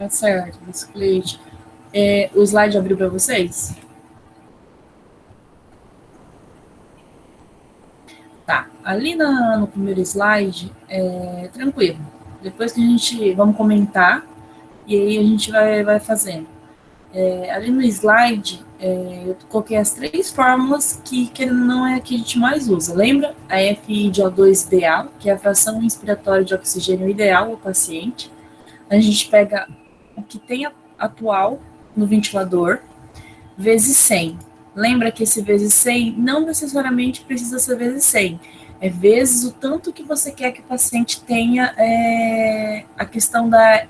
Tá certo, Biscoito. O slide abriu para vocês? Tá. Ali no primeiro slide, tranquilo. Depois que a gente vamos comentar, e aí a gente vai fazendo. Ali no slide, eu coloquei as três fórmulas que não é a que a gente mais usa. Lembra? A FiO2 ideal, que é a fração inspiratória de oxigênio ideal ao paciente. A gente pega o que tem atual no ventilador, vezes 100. Lembra que esse vezes 100 não necessariamente precisa ser vezes 100. É vezes o tanto que você quer que o paciente tenha a questão da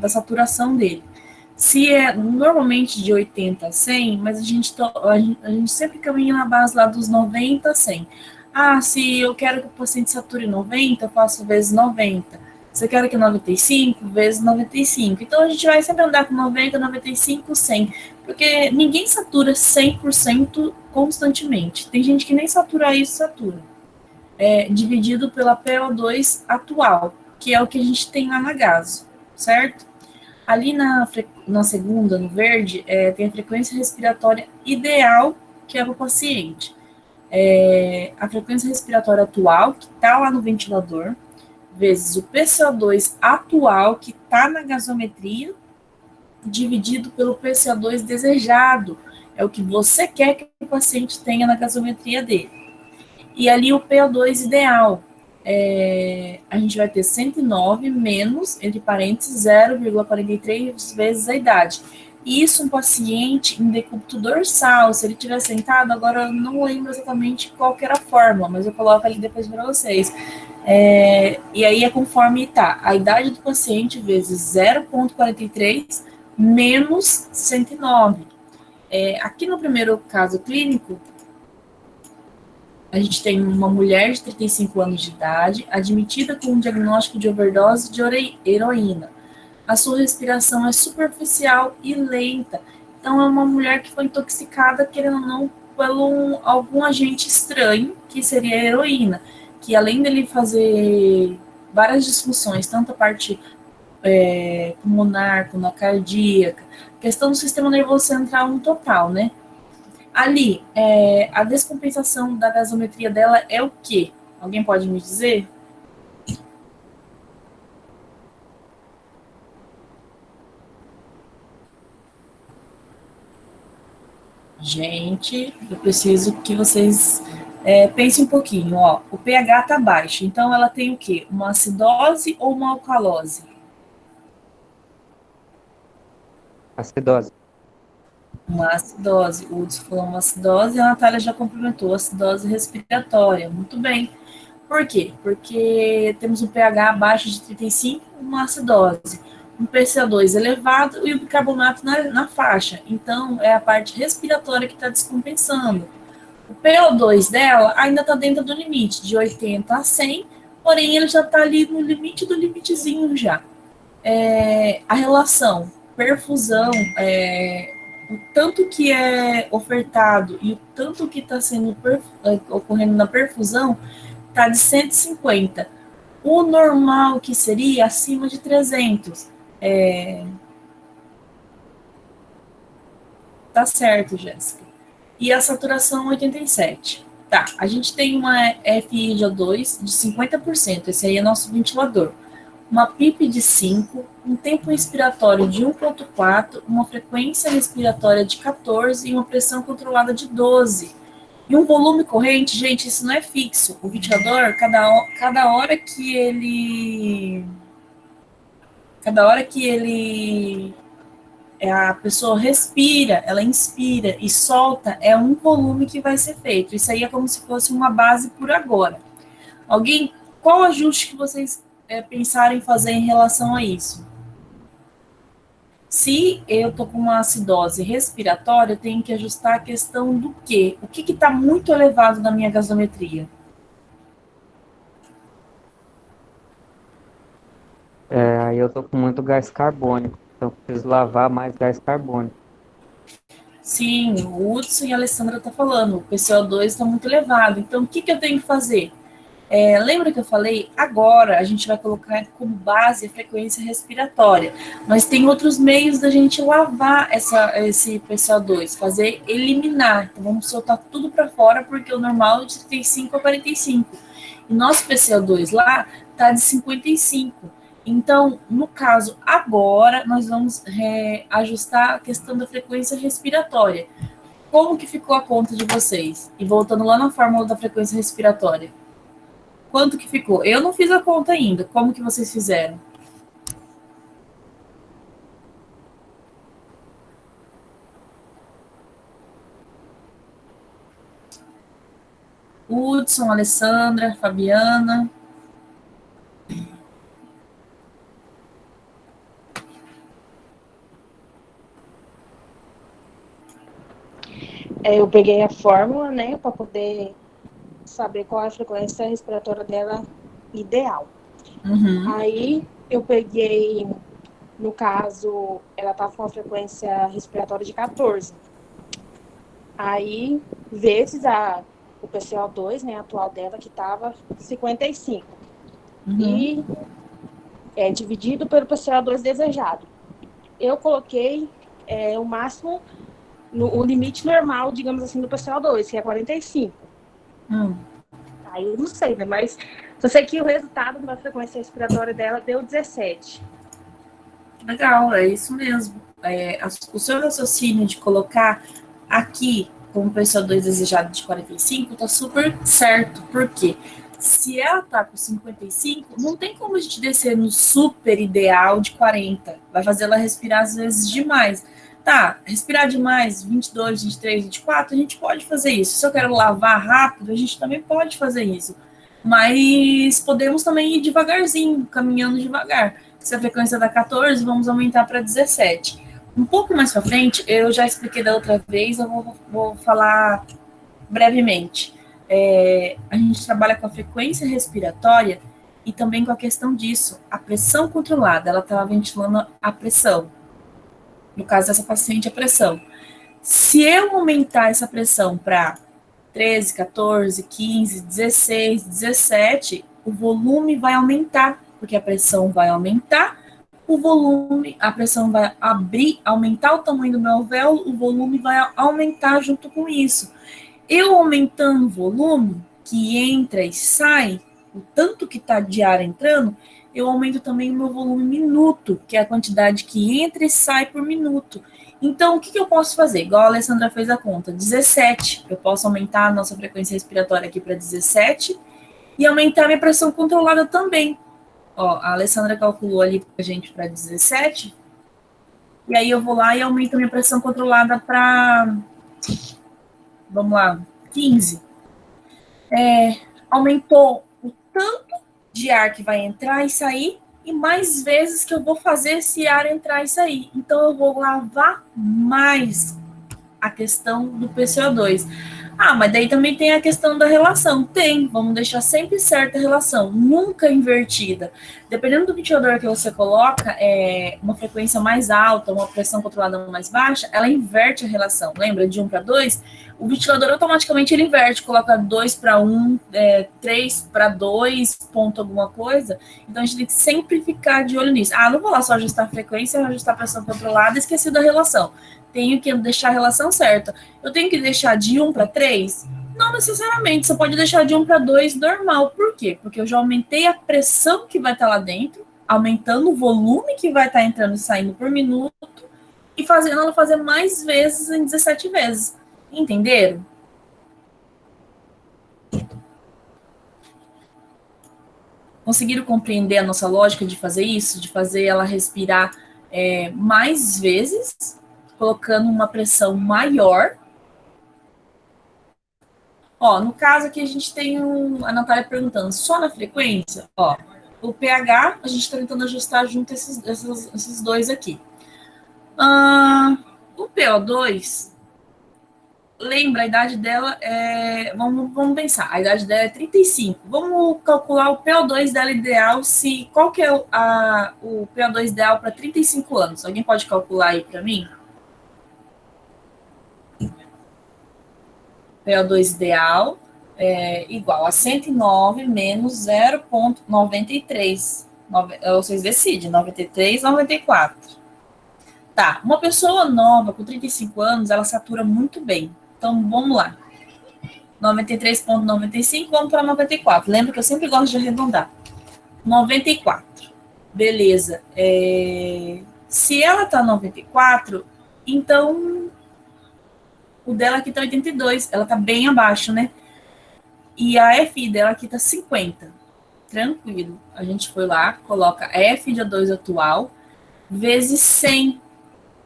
saturação dele. Se é normalmente de 80 a 100, mas a gente sempre caminha na base lá dos 90 a 100. Ah, se eu quero que o paciente sature 90, eu faço vezes 90. Se eu quero que 95, vezes 95. Então a gente vai sempre andar com 90, 95, 100. Porque ninguém satura 100% constantemente. Tem gente que nem satura isso, satura. Dividido pela PO2 atual, que é o que a gente tem lá na gaso, certo? Ali na segunda, no verde, tem a frequência respiratória ideal que é para o paciente. A frequência respiratória atual, que está lá no ventilador, vezes o PCO2 atual, que está na gasometria, dividido pelo PCO2 desejado. É o que você quer que o paciente tenha na gasometria dele. E ali o PO2 ideal, a gente vai ter 109 menos, entre parênteses, 0,43 vezes a idade. Isso um paciente em decúbito dorsal, se ele estiver sentado, agora eu não lembro exatamente qual que era a fórmula, mas eu coloco ali depois para vocês. E aí é conforme tá, a idade do paciente vezes 0,43 menos 109. Aqui no primeiro caso clínico, a gente tem uma mulher de 35 anos de idade, admitida com um diagnóstico de overdose de heroína. A sua respiração é superficial e lenta. Então, é uma mulher que foi intoxicada, querendo ou não, por algum agente estranho, que seria a heroína, que além dele fazer várias disfunções, tanto a parte pulmonar, como a cardíaca, questão do sistema nervoso central no total, né? Ali, a descompensação da gasometria dela é o quê? Alguém pode me dizer? Gente, eu preciso que vocês pensem um pouquinho. Ó. O pH está baixo, então ela tem o quê? Uma acidose ou uma alcalose? Acidose. Uma acidose. O Hudson falou uma acidose e a Natália já complementou. Acidose respiratória. Muito bem. Por quê? Porque temos um pH abaixo de 35, uma acidose, um PCO2 elevado e o bicarbonato na faixa. Então, é a parte respiratória que está descompensando. O PO2 dela ainda está dentro do limite, de 80 a 100, porém ele já está ali no limite do limitezinho já. A relação perfusão, o tanto que é ofertado e o tanto que está sendo ocorrendo na perfusão, está de 150. O normal que seria acima de 300. Tá certo, Jéssica. E a saturação 87. Tá, a gente tem uma FiO2 de 50%, esse aí é nosso ventilador. Uma PIP de 5, um tempo respiratório de 1,4, uma frequência respiratória de 14 e uma pressão controlada de 12. E um volume corrente, gente, isso não é fixo. O ventilador, cada hora que ele. Cada hora que ele. A pessoa respira, ela inspira e solta, é um volume que vai ser feito. Isso aí é como se fosse uma base por agora. Alguém, qual ajuste que vocês pensaram em fazer em relação a isso? Se eu estou com uma acidose respiratória, eu tenho que ajustar a questão do quê? O que está muito elevado na minha gasometria? Aí eu tô com muito gás carbônico, então eu preciso lavar mais gás carbônico. Sim, o Hudson e a Alessandra estão falando, o PCO2 está muito elevado. Então, o que eu tenho que fazer? Lembra que eu falei? Agora a gente vai colocar como base a frequência respiratória, mas tem outros meios da gente lavar esse PCO2, fazer eliminar. Então vamos soltar tudo para fora, porque o normal é de 35 a 45. E nosso PCO2 lá está de 55. Então, no caso, agora nós vamos ajustar a questão da frequência respiratória. Como que ficou a conta de vocês? E voltando lá na fórmula da frequência respiratória. Quanto que ficou? Eu não fiz a conta ainda. Como que vocês fizeram? Hudson, Alessandra, Fabiana. Eu peguei a fórmula, né, para poder saber qual é a frequência respiratória dela ideal. Uhum. Aí eu peguei, no caso, ela estava com uma frequência respiratória de 14. Aí, vezes o PCO2, né, atual dela, que estava 55. Uhum. E dividido pelo PCO2 desejado. Eu coloquei o máximo, o limite normal, digamos assim, do PCO2, que é 45. Aí eu não sei, né? Mas só sei que o resultado da frequência respiratória dela deu 17. Legal, é isso mesmo. O seu raciocínio de colocar aqui como PCO2 desejado de 45 tá super certo. Por quê? Se ela tá com 55, não tem como a gente descer no super ideal de 40. Vai fazer ela respirar às vezes demais. Tá, respirar demais, 22, 23, 24, a gente pode fazer isso. Se eu quero lavar rápido, a gente também pode fazer isso. Mas podemos também ir devagarzinho, caminhando devagar. Se a frequência dá 14, vamos aumentar para 17. Um pouco mais para frente, eu já expliquei da outra vez, eu vou falar brevemente. A gente trabalha com a frequência respiratória e também com a questão disso, a pressão controlada, ela estava ventilando a pressão. No caso dessa paciente, a pressão. Se eu aumentar essa pressão para 13, 14, 15, 16, 17, o volume vai aumentar, porque a pressão vai aumentar, o volume, a pressão vai abrir, aumentar o tamanho do meu alvéolo, o volume vai aumentar junto com isso. Eu aumentando o volume, que entra e sai, o tanto que está de ar entrando, eu aumento também o meu volume minuto, que é a quantidade que entra e sai por minuto. Então, o que eu posso fazer? Igual a Alessandra fez a conta, 17. Eu posso aumentar a nossa frequência respiratória aqui para 17 e aumentar a minha pressão controlada também. Ó, a Alessandra calculou ali para a gente para 17. E aí eu vou lá e aumento a minha pressão controlada para, vamos lá, 15. Aumentou o tanto de ar que vai entrar e sair e mais vezes que eu vou fazer esse ar entrar e sair. Então, eu vou lavar mais a questão do PCO2. Mas daí também tem a questão da relação. Vamos deixar sempre certa a relação, nunca invertida. Dependendo do ventilador que você coloca, uma frequência mais alta, uma pressão controlada mais baixa, ela inverte a relação. Lembra de 1 para 2? O ventilador automaticamente ele inverte, coloca 2 para 1, 3 para 2, ponto alguma coisa. Então a gente tem que sempre ficar de olho nisso. Não vou lá só ajustar a frequência, ajustar a pressão controlada e esqueci da relação. Tenho que deixar a relação certa. Eu tenho que deixar de 1 para 3? Não necessariamente, você pode deixar de 1 para 2 normal. Por quê? Porque eu já aumentei a pressão que vai estar lá dentro, aumentando o volume que vai estar entrando e saindo por minuto, e fazendo ela fazer mais vezes em 17 vezes. Entenderam? Conseguiram compreender a nossa lógica de fazer isso? De fazer ela respirar mais vezes, colocando uma pressão maior. Ó, no caso aqui a gente tem a Natália perguntando, só na frequência? Ó, o pH a gente está tentando ajustar junto esses dois aqui. O PO2, lembra, a idade dela vamos pensar, a idade dela é 35. Vamos calcular o PO2 dela ideal, qual que é o PO2 ideal para 35 anos? Alguém pode calcular aí para mim? PO2 ideal é igual a 109 menos 0,93. Vocês decidem, 93, 94. Tá, uma pessoa nova com 35 anos, ela satura muito bem. Então, vamos lá. 93,95, vamos para 94. Lembra que eu sempre gosto de arredondar. 94. Beleza. Se ela tá 94, então o dela aqui tá 82. Ela tá bem abaixo, né? E a FI dela aqui tá 50. Tranquilo. A gente foi lá, coloca a FI de A2 atual vezes 100.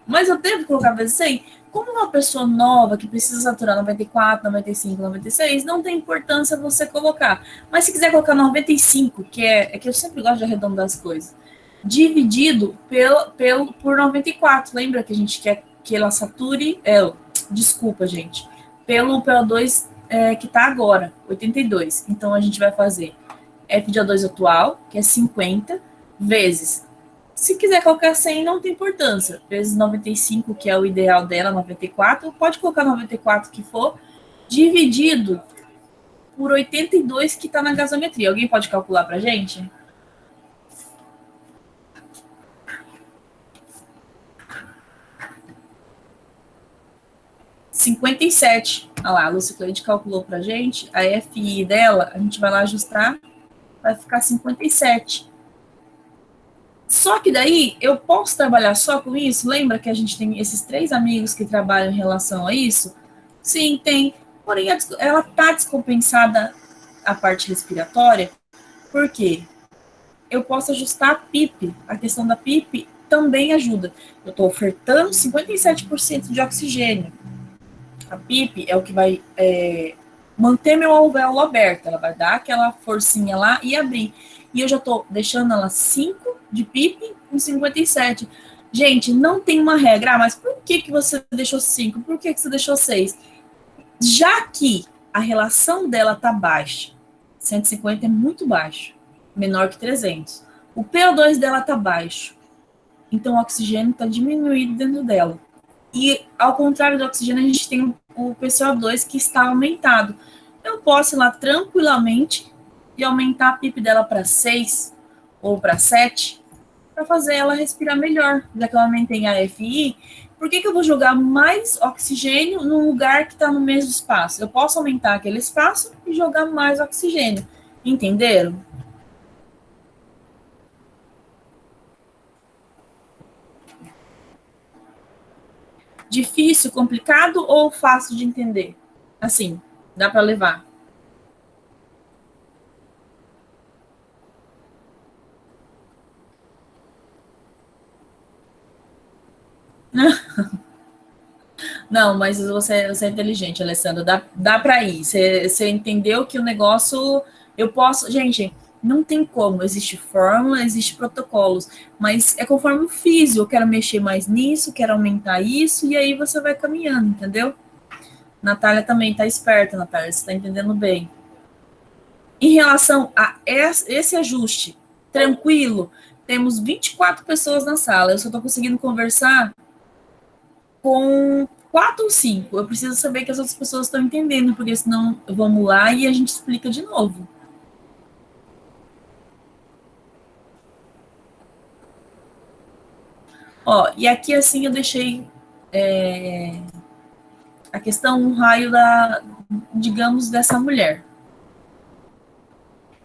Mas eu devo colocar vezes 100? Como uma pessoa nova que precisa saturar 94, 95, 96, não tem importância você colocar. Mas se quiser colocar 95, que é que eu sempre gosto de arredondar as coisas, dividido por 94. Lembra que a gente quer que ela sature... desculpa, gente. Pelo PO2 que está agora, 82. Então, a gente vai fazer F de A2 atual, que é 50, vezes... Se quiser colocar 100, não tem importância. Vezes 95, que é o ideal dela, 94. Pode colocar 94 que for, dividido por 82 que está na gasometria. Alguém pode calcular para a gente? R$57. Olha lá, a Lúcia Cleide calculou para a gente. A FI dela, a gente vai lá ajustar, vai ficar 57. Só que daí, eu posso trabalhar só com isso? Lembra que a gente tem esses 3 amigos que trabalham em relação a isso? Sim, tem. Porém, ela está descompensada a parte respiratória. Por quê? Eu posso ajustar a PIP. A questão da PIP também ajuda. Eu estou ofertando 57% de oxigênio. A PIP é o que vai manter meu alvéolo aberto. Ela vai dar aquela forcinha lá e abrir. E eu já estou deixando ela 5 de PIP com 57. Gente, não tem uma regra. Mas por que você deixou 5? Por que você deixou 6? Já que a relação dela está baixa, 150 é muito baixo, menor que 300. O PO2 dela está baixo. Então, o oxigênio está diminuído dentro dela. E, ao contrário do oxigênio, a gente tem o PCO2 que está aumentado. Eu posso ir lá tranquilamente e aumentar a PIP dela para 6 ou para 7 para fazer ela respirar melhor. Já que eu aumentei a FI, por que eu vou jogar mais oxigênio num lugar que está no mesmo espaço? Eu posso aumentar aquele espaço e jogar mais oxigênio. Entenderam? Difícil, complicado ou fácil de entender? Assim, dá para levar. Não, mas você é inteligente, Alessandra. Dá para ir. Você entendeu que o negócio... Eu posso... Gente, não tem como. Existe fórmula, existe protocolos. Mas é conforme o físico. Eu quero mexer mais nisso, quero aumentar isso. E aí você vai caminhando, entendeu? Natália também tá esperta, Natália. Você está entendendo bem. Em relação a esse ajuste, tranquilo, temos 24 pessoas na sala. Eu só estou conseguindo conversar com 4 ou 5. Eu preciso saber que as outras pessoas estão entendendo, porque senão vamos lá e a gente explica de novo. Ó, e aqui assim eu deixei a questão, um raio digamos, dessa mulher.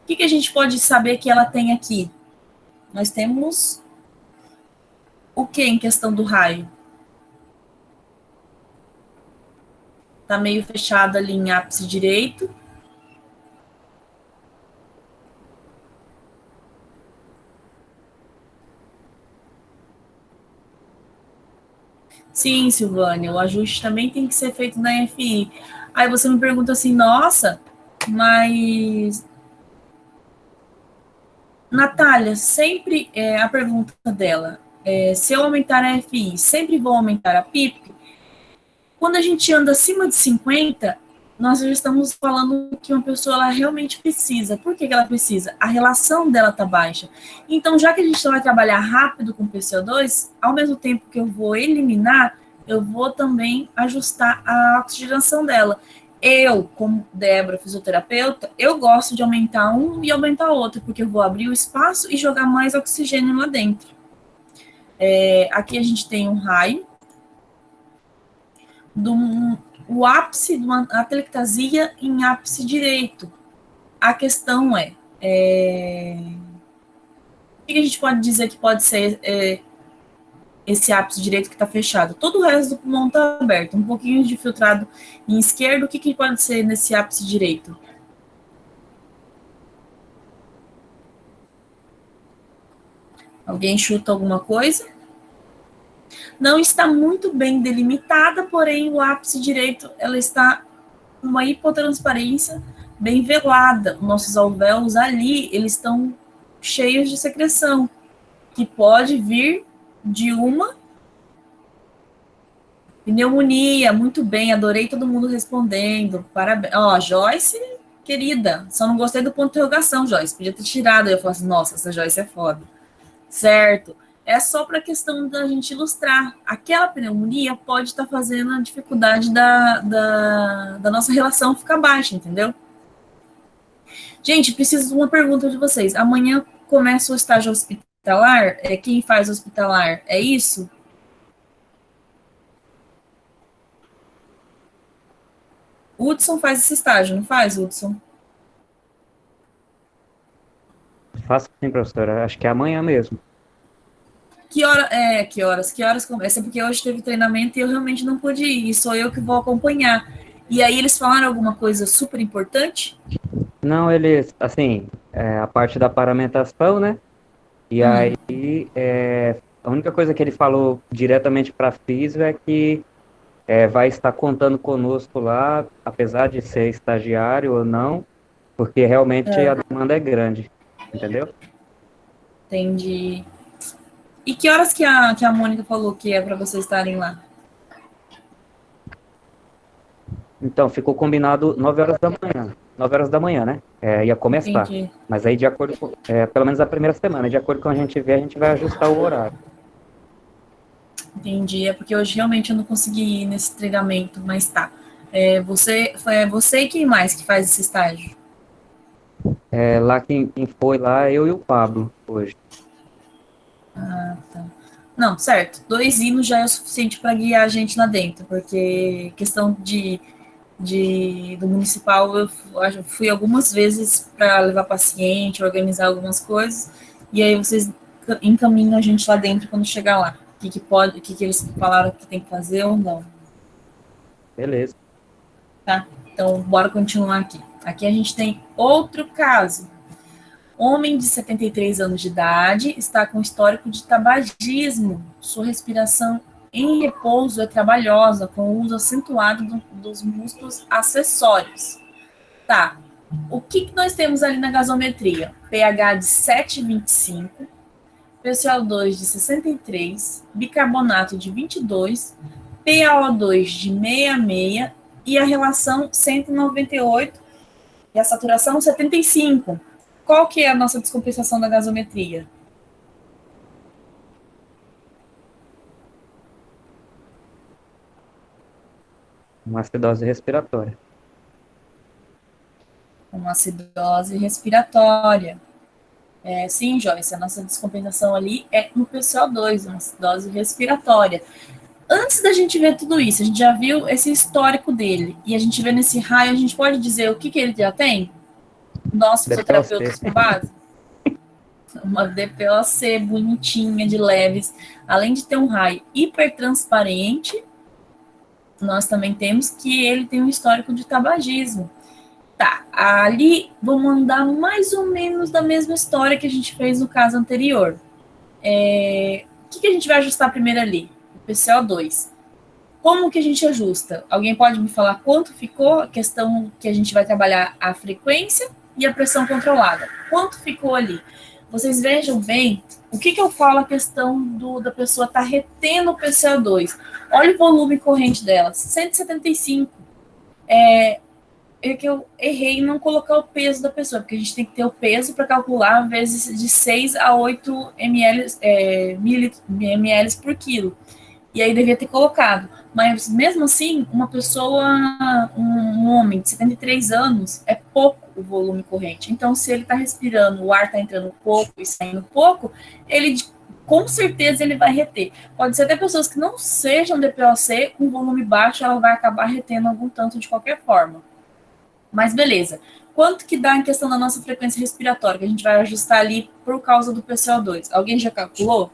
O que a gente pode saber que ela tem aqui? Nós temos o que em questão do raio? Tá meio fechado ali em ápice direito. Sim, Silvânia, o ajuste também tem que ser feito na FI. Aí você me pergunta assim, nossa, mas... Natália, sempre a pergunta dela, se eu aumentar a FI, sempre vou aumentar a PIP? Quando a gente anda acima de 50, nós já estamos falando que uma pessoa ela realmente precisa. Por que ela precisa? A relação dela está baixa. Então, já que a gente vai trabalhar rápido com o PCO2, ao mesmo tempo que eu vou eliminar, eu vou também ajustar a oxigenação dela. Eu, como Débora, fisioterapeuta, eu gosto de aumentar um e aumentar outro, porque eu vou abrir o espaço e jogar mais oxigênio lá dentro. Aqui a gente tem um raio, o ápice de uma atelectasia em ápice direito. A questão o que a gente pode dizer que pode ser esse ápice direito que está fechado? Todo o resto do pulmão está aberto, um pouquinho de filtrado em esquerdo. O que pode ser nesse ápice direito? Alguém chuta alguma coisa? Não está muito bem delimitada, porém o ápice direito ela está com uma hipotransparência bem velada. Nossos alvéolos ali, eles estão cheios de secreção, que pode vir de uma pneumonia. Muito bem, adorei todo mundo respondendo. Parabéns. Ó, Joyce, querida, só não gostei do ponto de interrogação, Joyce. Podia ter tirado. Eu falei assim, nossa, essa Joyce é foda. Certo. É só para a questão da gente ilustrar. Aquela pneumonia pode estar fazendo a dificuldade da nossa relação ficar baixa, entendeu? Gente, preciso de uma pergunta de vocês. Amanhã começa o estágio hospitalar? Quem faz hospitalar? É isso? Hudson faz esse estágio, não faz, Hudson? Faço sim, professora. Acho que é amanhã mesmo. Que horas começa? É porque hoje teve treinamento e eu realmente não pude ir, e sou eu que vou acompanhar. E aí eles falaram alguma coisa super importante? Não, eles, assim, a parte da paramentação, né? E aí, a única coisa que ele falou diretamente para a Físio é que vai estar contando conosco lá, apesar de ser estagiário ou não, porque realmente a demanda é grande, entendeu? Entendi. E que horas que a Mônica falou que é para vocês estarem lá? Então, ficou combinado 9 horas da manhã. 9 horas da manhã, né? Ia começar. Entendi. Mas aí, de acordo com, pelo menos a primeira semana, de acordo com a gente vê, a gente vai ajustar o horário. Entendi. É porque hoje realmente eu não consegui ir nesse treinamento, mas tá. Você e quem mais que faz esse estágio? Lá quem foi lá, eu e o Pablo, hoje. Ah, tá. Não, certo. 2 hinos já é o suficiente para guiar a gente lá dentro, porque questão do municipal, eu fui algumas vezes para levar paciente, organizar algumas coisas, e aí vocês encaminham a gente lá dentro quando chegar lá. O que eles falaram que tem que fazer ou não. Beleza. Tá? Então, bora continuar aqui. Aqui a gente tem outro caso. Homem de 73 anos de idade está com histórico de tabagismo. Sua respiração em repouso é trabalhosa, com o uso acentuado dos músculos acessórios. Tá. O que nós temos ali na gasometria? pH de 7,25, PCO2 de 63, bicarbonato de 22, PaO2 de 66 e a relação 198 e a saturação 75. Qual que é a nossa descompensação da gasometria? Uma acidose respiratória. Uma acidose respiratória. Sim, Joyce, a nossa descompensação ali é no PCO2, uma acidose respiratória. Antes da gente ver tudo isso, a gente já viu esse histórico dele, e a gente vê nesse raio, a gente pode dizer o que ele já tem? Nosso fisioterapeuta com base? Uma DPOC bonitinha, de leves. Além de ter um raio hipertransparente, nós também temos que ele tem um histórico de tabagismo. Tá, ali vamos andar mais ou menos da mesma história que a gente fez no caso anterior. O que a gente vai ajustar primeiro ali? O PCO2. Como que a gente ajusta? Alguém pode me falar quanto ficou? A questão que a gente vai trabalhar a frequência e a pressão controlada. Quanto ficou ali? Vocês vejam bem o que eu falo, a questão da pessoa estar retendo o PCO2. Olha o volume corrente dela, 175. Que eu errei em não colocar o peso da pessoa, porque a gente tem que ter o peso para calcular vezes de 6 a 8 ml por quilo. E aí devia ter colocado. Mas mesmo assim, uma pessoa, um homem de 73 anos, é pouco o volume corrente. Então, se ele está respirando, o ar está entrando pouco e saindo pouco, ele com certeza ele vai reter. Pode ser até pessoas que não sejam DPOC, com volume baixo, ela vai acabar retendo algum tanto de qualquer forma. Mas beleza. Quanto que dá em questão da nossa frequência respiratória, que a gente vai ajustar ali por causa do PCO2? Alguém já calculou?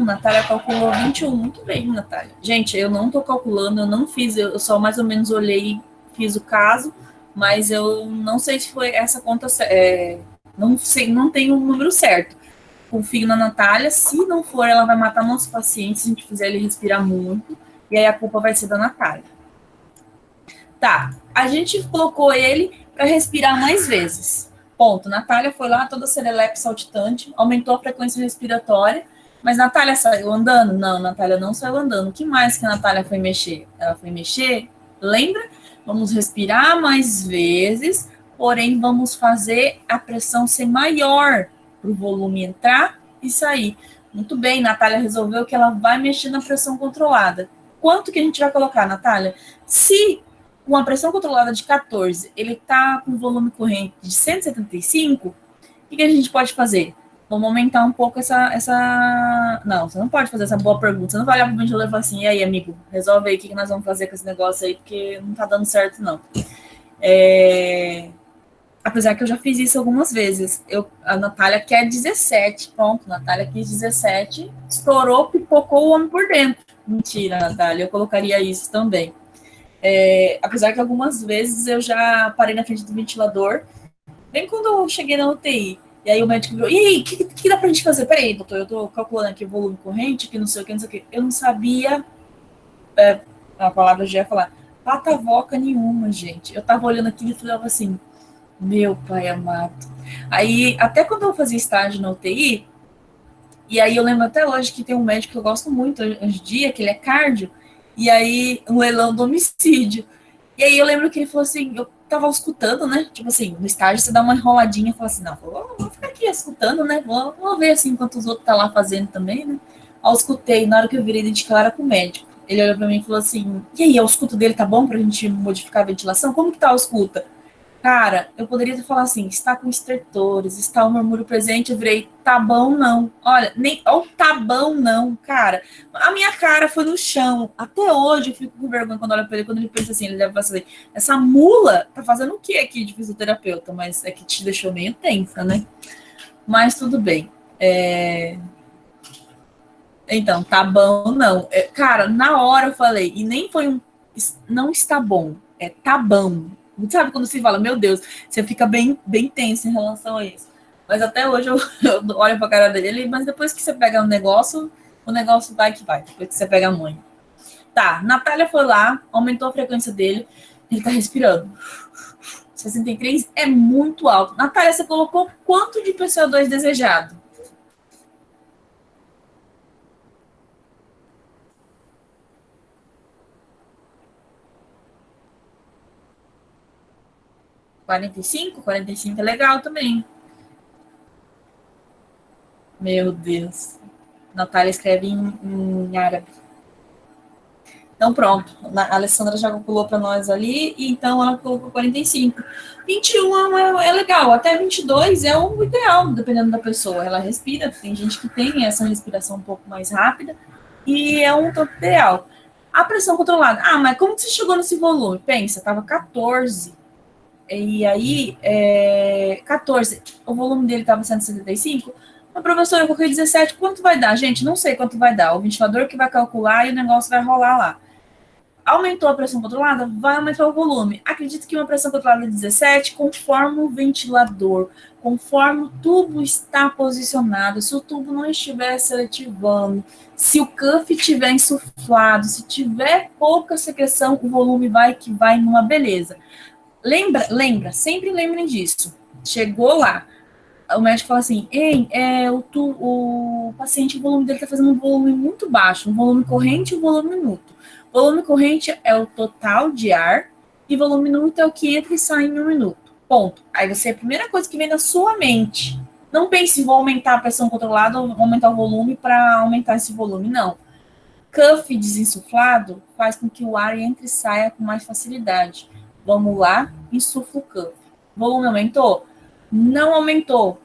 Natália calculou 21. Muito bem, Natália. Gente, eu não estou calculando, eu não fiz, eu só mais ou menos olhei, fiz o caso, mas eu não sei se foi essa conta, não sei, não tenho o número certo. Confio na Natália, se não for, ela vai matar nossos pacientes se a gente fizer ele respirar muito, e aí a culpa vai ser da Natália. Tá, a gente colocou ele para respirar mais vezes. Ponto. Natália foi lá, toda serelepe saltitante, aumentou a frequência respiratória, mas Natália saiu andando? Não, Natália não saiu andando. O que mais que a Natália foi mexer? Ela foi mexer, lembra? Vamos respirar mais vezes, porém vamos fazer a pressão ser maior, para o volume entrar e sair. Muito bem, Natália resolveu que ela vai mexer na pressão controlada. Quanto que a gente vai colocar, Natália? Se com a pressão controlada de 14, ele está com volume corrente de 175, o que a gente pode fazer? Vamos aumentar um pouco essa... Não, você não pode fazer essa boa pergunta. Você não vai olhar para o ventilador e falar assim, e aí, amigo, resolve aí o que nós vamos fazer com esse negócio aí, porque não está dando certo, não. Apesar que eu já fiz isso algumas vezes. A Natália quer 17, pronto, Natália quis 17, estourou, pipocou o homem por dentro. Mentira, Natália, eu colocaria isso também. Apesar que algumas vezes eu já parei na frente do ventilador, bem quando eu cheguei na UTI, e aí o médico virou, e aí, o que dá pra gente fazer? Peraí, doutor, eu tô calculando aqui o volume corrente, que não sei o que, não sei o que. Eu não sabia, a palavra já ia falar, patavoca nenhuma, gente. Eu tava olhando aquilo e falava assim, meu pai amado. Aí, até quando eu fazia estágio na UTI, e aí eu lembro até hoje que tem um médico que eu gosto muito hoje em dia, que ele é cardio, e aí um leilão do homicídio. E aí eu lembro que ele falou assim, eu tava escutando, né? Tipo assim, no estágio você dá uma enroladinha e fala assim, não, vou ficar aqui escutando, né? Vou ver assim enquanto os outros tá lá fazendo também, né? Aí eu escutei, na hora que eu virei de cara com o médico. Ele olhou pra mim e falou assim, e aí, o escuto dele tá bom pra gente modificar a ventilação? Como que tá o escuta? Cara, eu poderia ter falado assim, está com estertores, está o murmúrio presente, eu virei, tá bom não. Olha, nem, ou tá bom não, cara. A minha cara foi no chão. Até hoje eu fico com vergonha quando olho para ele, quando ele pensa assim, ele deve fazer, essa mula tá fazendo o que aqui de fisioterapeuta? Mas é que te deixou meio tensa, né? Mas tudo bem. Então, tá bom não. Cara, na hora eu falei, e nem foi um, não está bom, tá bom. Sabe quando você fala, meu Deus, você fica bem, bem tenso em relação a isso. Mas até hoje eu olho pra cara dele, mas depois que você pega o negócio vai que vai, depois que você pega a mãe. Tá, Natália foi lá, aumentou a frequência dele, ele tá respirando. 63 é muito alto. Natália, você colocou quanto de PCO2 desejado? $45 é legal também. Meu Deus. Natália escreve em árabe. Então, pronto. A Alessandra já calculou para nós ali, e então ela colocou 45. 21 é legal, até 22 é o ideal, dependendo da pessoa. Ela respira, tem gente que tem essa respiração um pouco mais rápida, e é um topo ideal. A pressão controlada. Ah, mas como que você chegou nesse volume? Pensa, estava 14. E aí, 14, o volume dele estava 175. Mas, professora, eu coloquei 17, quanto vai dar? Gente, não sei quanto vai dar. O ventilador que vai calcular e o negócio vai rolar lá. Aumentou a pressão controlada, vai aumentar o volume. Acredito que uma pressão controlada de 17, conforme o ventilador, conforme o tubo está posicionado, se o tubo não estiver seletivando, se o cuff estiver insuflado, se tiver pouca secreção, o volume vai que vai numa beleza. Lembra, sempre lembrem disso. Chegou lá, o médico fala assim, ei, o paciente, o volume dele está fazendo um volume muito baixo, um volume corrente e um volume minuto. Volume corrente é o total de ar e volume minuto é o que entra e sai em um minuto. Ponto. Aí você, a primeira coisa que vem na sua mente. Não pense, vou aumentar a pressão controlada ou aumentar o volume para aumentar esse volume. Não. Cuff desinsuflado faz com que o ar entre e saia com mais facilidade. Vamos lá, insufla o cuff. Volume aumentou? Não aumentou.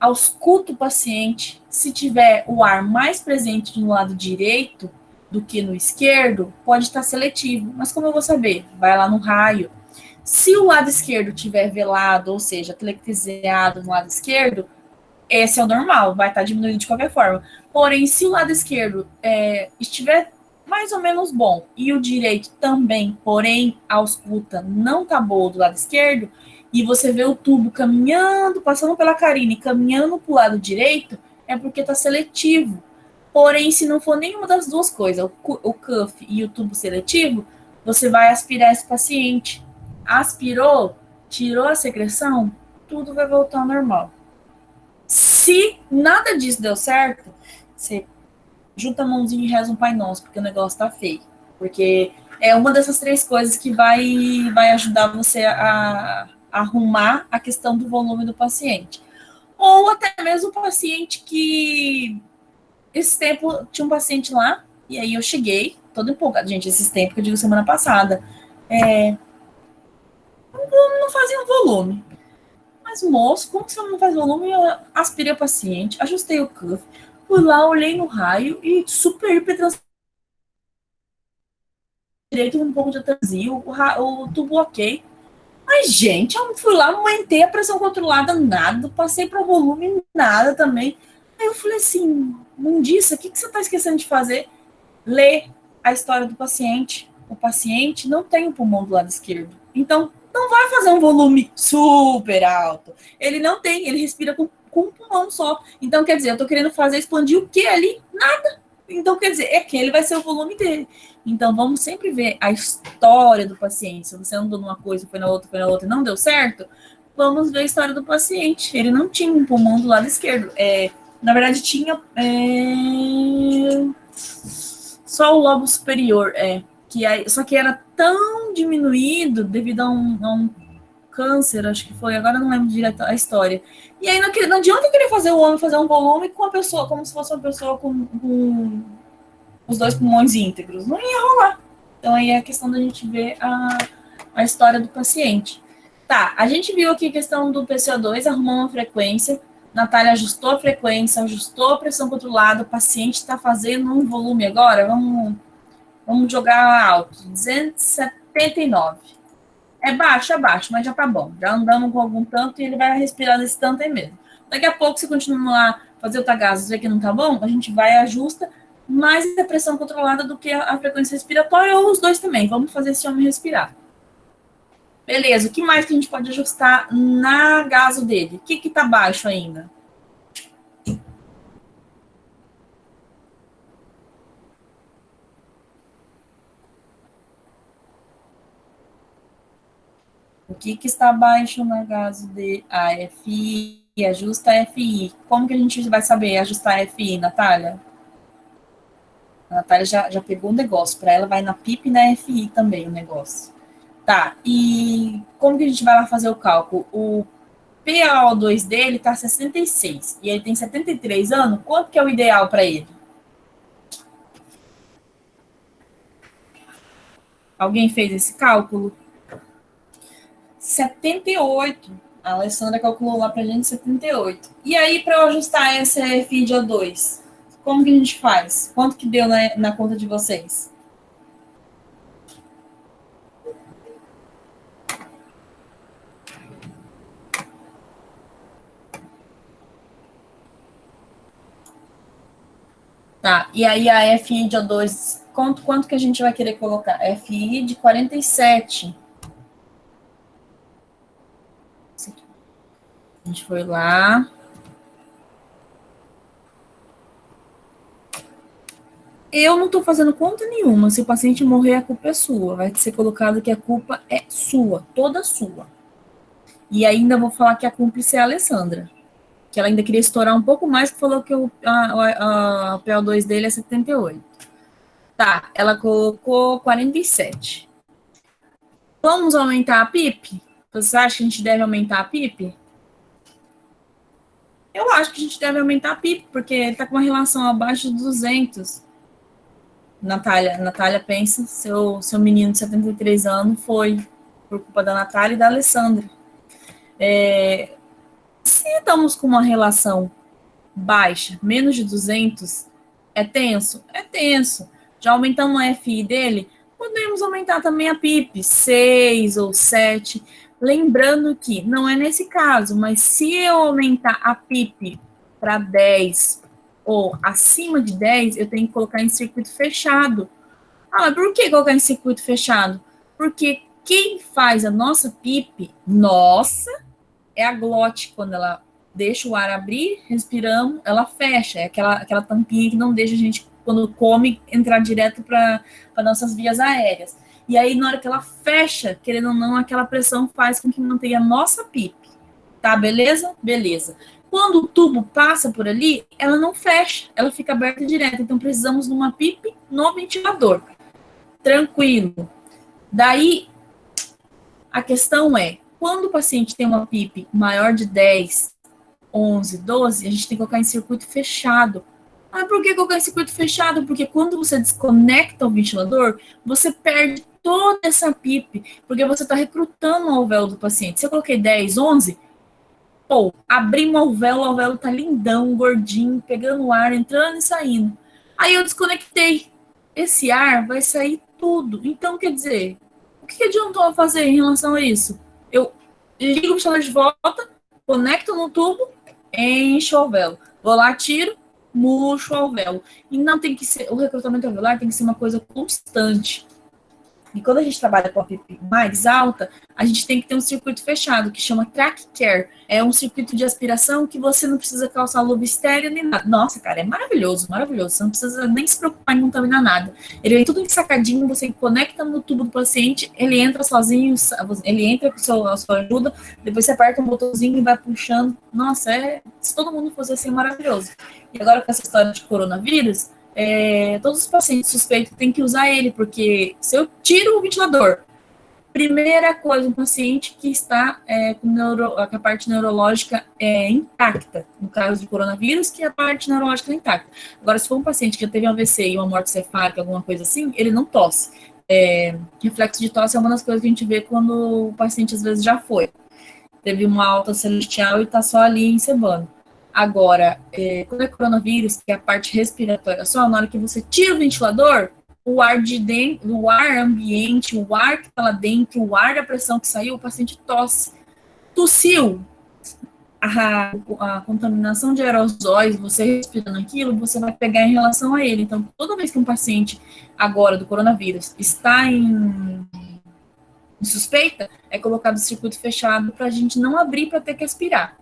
Ausculta o paciente. Se tiver o ar mais presente no lado direito do que no esquerdo, pode estar seletivo. Mas como eu vou saber? Vai lá no raio. Se o lado esquerdo tiver velado, ou seja, atlectizado no lado esquerdo, esse é o normal, vai estar diminuindo de qualquer forma. Porém, se o lado esquerdo estiver mais ou menos bom e o direito também, porém a ausculta não tá boa do lado esquerdo, e você vê o tubo caminhando, passando pela carina e caminhando para o lado direito, é porque está seletivo. Porém, se não for nenhuma das duas coisas, o cuff e o tubo seletivo, você vai aspirar esse paciente. Aspirou, tirou a secreção, tudo vai voltar ao normal. Se nada disso deu certo, você junta a mãozinha e reza um Pai Nosso, porque o negócio tá feio. Porque é uma dessas três coisas que vai ajudar você a arrumar a questão do volume do paciente. Ou até mesmo o paciente que... Esse tempo, tinha um paciente lá, e aí eu cheguei, todo empolgado. Gente, esses tempos que eu digo semana passada, não fazia um volume. Mas, moço, como que você não faz volume? Eu aspirei o paciente, ajustei o cuff, fui lá, olhei no raio e super hipertransfusão direito, um pouco de atrasil, o tubo ok. Mas, gente, eu fui lá, aumentei a pressão controlada, nada, passei para o volume, nada também. Aí eu falei assim, Mundiça, o que você está esquecendo de fazer? Ler a história do paciente. O paciente não tem o pulmão do lado esquerdo. Então, não vai fazer um volume super alto. Ele não tem, ele respira com um pulmão só. Então, quer dizer, eu estou querendo fazer expandir o que ali? Nada. Então, quer dizer, aquele vai ser o volume dele. Então, vamos sempre ver a história do paciente. Se você andou numa coisa, foi na outra, e não deu certo, vamos ver a história do paciente. Ele não tinha um pulmão do lado esquerdo. Na verdade, tinha só o lobo superior, só que era tão diminuído devido a um câncer, acho que foi, agora eu não lembro direito a história. E aí não adianta querer fazer o homem fazer um volume com a pessoa, como se fosse uma pessoa com os dois pulmões íntegros. Não ia rolar. Então aí é a questão da gente ver a história do paciente. Tá, a gente viu aqui a questão do PCO2, arrumou uma frequência, Natália ajustou a frequência, ajustou a pressão controlada, o paciente está fazendo um volume agora, vamos jogar alto, 279. É baixo, mas já tá bom. Já andamos com algum tanto e ele vai respirar nesse tanto aí mesmo. Daqui a pouco, se continuar a fazer o tagazo e ver que não tá bom, a gente vai e ajusta mais a pressão controlada do que a frequência respiratória, ou os dois também. Vamos fazer esse homem respirar. Beleza, o que mais que a gente pode ajustar na gaso dele? O que tá baixo ainda? O que está baixo na gaso dele? A FI, ajusta a FI. Como que a gente vai saber ajustar a FI, Natália? A Natália já pegou o negócio. Para ela vai na PIP e na FI também o negócio. Tá, e como que a gente vai lá fazer o cálculo? O PaO2 dele tá 66 e ele tem 73 anos. Quanto que é o ideal para ele? Alguém fez esse cálculo? 78. A Alessandra calculou lá pra gente 78. E aí, para eu ajustar essa FI de O2, como que a gente faz? Quanto que deu na conta de vocês? Tá, e aí a FI de O2, quanto que a gente vai querer colocar? FI de 47. A gente foi lá. Eu não estou fazendo conta nenhuma. Se o paciente morrer, a culpa é sua. Vai ser colocado que a culpa é sua, toda sua. E ainda vou falar que a cúmplice é a Alessandra. Que ela ainda queria estourar um pouco mais, que falou que a PO2 dele é 78. Tá, ela colocou 47. Vamos aumentar a PIP? Você acha que a gente deve aumentar a PIP? Eu acho que a gente deve aumentar a PIP, porque ele está com uma relação abaixo de 200. Natália pensa, seu menino de 73 anos foi por culpa da Natália e da Alessandra. Se estamos com uma relação baixa, menos de 200, é tenso? É tenso. Já aumentamos a FI dele, podemos aumentar também a PIP, 6 ou 7. Lembrando que não é nesse caso, mas se eu aumentar a PIP para 10 ou acima de 10, eu tenho que colocar em circuito fechado. Mas por que colocar em circuito fechado? Porque quem faz a nossa PIP, é a glote. Quando ela deixa o ar abrir, respiramos, ela fecha. É aquela tampinha que não deixa a gente, quando come, entrar direto para nossas vias aéreas. E aí, na hora que ela fecha, querendo ou não, aquela pressão faz com que mantenha a nossa PIP. Tá, beleza? Beleza. Quando o tubo passa por ali, ela não fecha, ela fica aberta direto. Então, precisamos de uma PIP no ventilador. Tranquilo. Daí, a questão é, quando o paciente tem uma PIP maior de 10, 11, 12, a gente tem que colocar em circuito fechado. Por que colocar em circuito fechado? Porque quando você desconecta o ventilador, você perde toda essa PIP, porque você está recrutando o alvéolo do paciente. Se eu coloquei 10, 11, abri o alvéolo está lindão, gordinho, pegando ar, entrando e saindo. Aí eu desconectei. Esse ar vai sair tudo. Então, quer dizer, o que adiantou eu fazer em relação a isso? Eu ligo o ventilador de volta, conecto no tubo, encho o alvéolo. Vou lá, tiro, murcho o alvéolo. E não tem que ser, o recrutamento alveolar tem que ser uma coisa constante. E quando a gente trabalha com a PIP mais alta, a gente tem que ter um circuito fechado, que chama track care. É um circuito de aspiração que você não precisa calçar luva estéreo nem nada. Nossa, cara, é maravilhoso, maravilhoso. Você não precisa nem se preocupar em contaminar nada. Ele vem tudo ensacadinho, você conecta no tubo do paciente, ele entra sozinho, ele entra com a sua ajuda, depois você aperta um botãozinho e vai puxando. Nossa, se todo mundo fosse assim, é maravilhoso. E agora com essa história de coronavírus, todos os pacientes suspeitos têm que usar ele, porque se eu tiro o ventilador, primeira coisa, um paciente que está com a parte neurológica intacta, no caso do coronavírus, que a parte neurológica é intacta. Agora, se for um paciente que já teve um AVC e uma morte cefálica, alguma coisa assim, ele não tosse. Reflexo de tosse é uma das coisas que a gente vê quando o paciente às vezes já teve uma alta celestial e está só ali encebando. Agora, quando é coronavírus, que é a parte respiratória só, na hora que você tira o ventilador, o ar de dentro, o ar ambiente, o ar que está lá dentro, o ar da pressão que saiu, o paciente tosse. Tossiu, a contaminação de aerosóis, você respirando aquilo, você vai pegar em relação a ele. Então, toda vez que um paciente agora do coronavírus está em suspeita, é colocado o circuito fechado para a gente não abrir para ter que aspirar.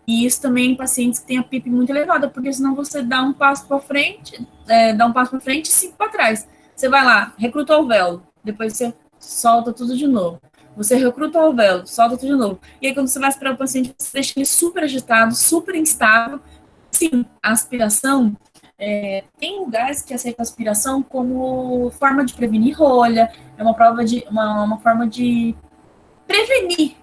E isso também em pacientes que têm a PIP muito elevada, porque senão você dá um passo para frente, e 5 para trás. Você vai lá, recruta o alvéolo, depois você solta tudo de novo. Você recruta o alvéolo, solta tudo de novo. E aí, quando você vai aspirar o paciente, você deixa ele super agitado, super instável. Sim, a aspiração, tem lugares que aceitam a aspiração como forma de prevenir rolha, é uma forma de prevenir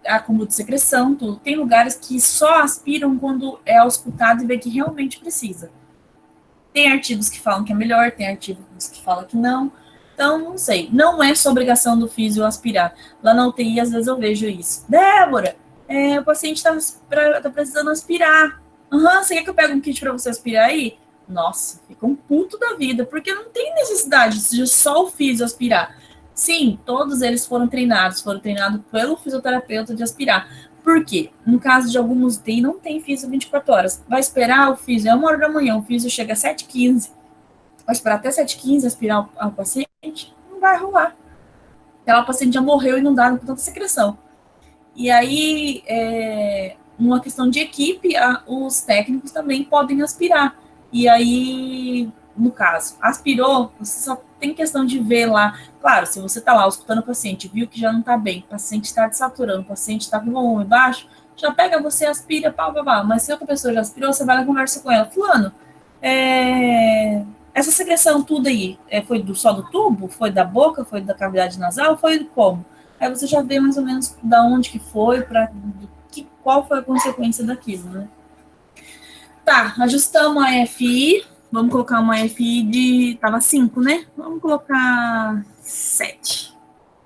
acúmulo de secreção, tudo. Tem lugares que só aspiram quando é auscultado e vê que realmente precisa. Tem artigos que falam que é melhor, tem artigos que falam que não. Então, não sei. Não é sua obrigação do físio aspirar. Lá na UTI, às vezes eu vejo isso. Débora, o paciente tá precisando aspirar. Você quer que eu pegue um kit para você aspirar aí? Nossa, fica um puto da vida, porque não tem necessidade de só o físio aspirar. Sim, todos eles foram treinados pelo fisioterapeuta de aspirar. Por quê? No caso de alguns UTI, não tem físio 24 horas. Vai esperar o físio, 1h da manhã, o físio chega às 7h15. Vai esperar até 7h15 aspirar o paciente? Não vai rolar. Aquela paciente já morreu inundada com tanta secreção. E aí, uma questão de equipe, os técnicos também podem aspirar. E aí, no caso, aspirou, você só tem questão de ver lá. Claro, se você está lá escutando o paciente, viu que já não está bem, o paciente está desaturando, o paciente está com o volume baixo, já pega você, aspira, pá. Mas se outra pessoa já aspirou, você vai lá e conversa com ela. Fulano, essa secreção tudo aí, foi só do tubo? Foi da boca? Foi da cavidade nasal? Foi como? Aí você já vê mais ou menos da onde que foi, qual foi a consequência daquilo, né? Tá, ajustamos a FI, vamos colocar uma FI tava 5, né? Vamos colocar 7,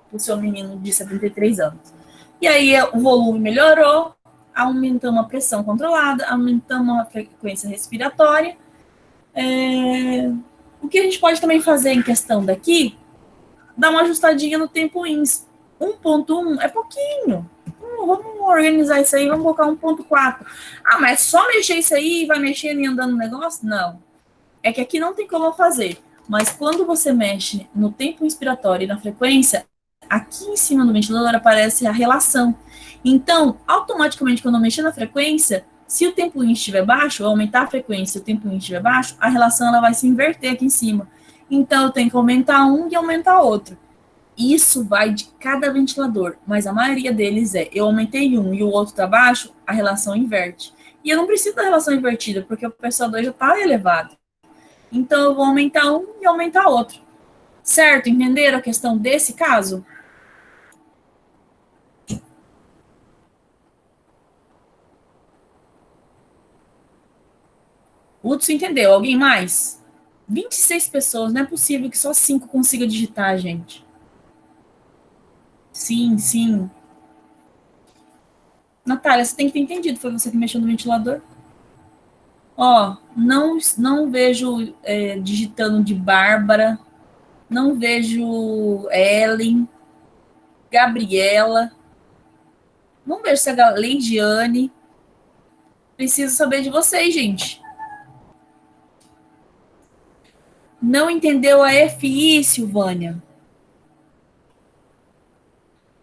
o seu menino de 73 anos. E aí o volume melhorou, aumentamos a pressão controlada, aumentamos a frequência respiratória. O que a gente pode também fazer em questão daqui, dar uma ajustadinha no tempo INS. 1.1 é pouquinho. Vamos organizar isso aí, vamos colocar 1.4. Ah, mas só mexer isso aí e vai mexendo e andando no negócio? Não. É que aqui não tem como fazer. Mas quando você mexe no tempo inspiratório e na frequência, aqui em cima do ventilador aparece a relação. Então, automaticamente, quando eu mexer na frequência, se o tempo INS estiver baixo, eu aumentar a frequência e o tempo INS estiver baixo, a relação ela vai se inverter aqui em cima. Então, eu tenho que aumentar um e aumentar outro. Isso vai de cada ventilador, mas a maioria deles eu aumentei um e o outro está baixo, a relação inverte. E eu não preciso da relação invertida, porque o PSO2 já está elevado. Então, eu vou aumentar um e aumentar outro. Certo? Entenderam a questão desse caso? Hudson entendeu. Alguém mais? 26 pessoas, não é possível que só 5 consiga digitar, gente. Sim, sim. Natália, você tem que ter entendido, foi você que mexeu no ventilador. Ó, não vejo digitando de Bárbara, não vejo Ellen, Gabriela, não vejo se a Leidiane. Preciso saber de vocês, gente. Não entendeu a FI, Silvânia?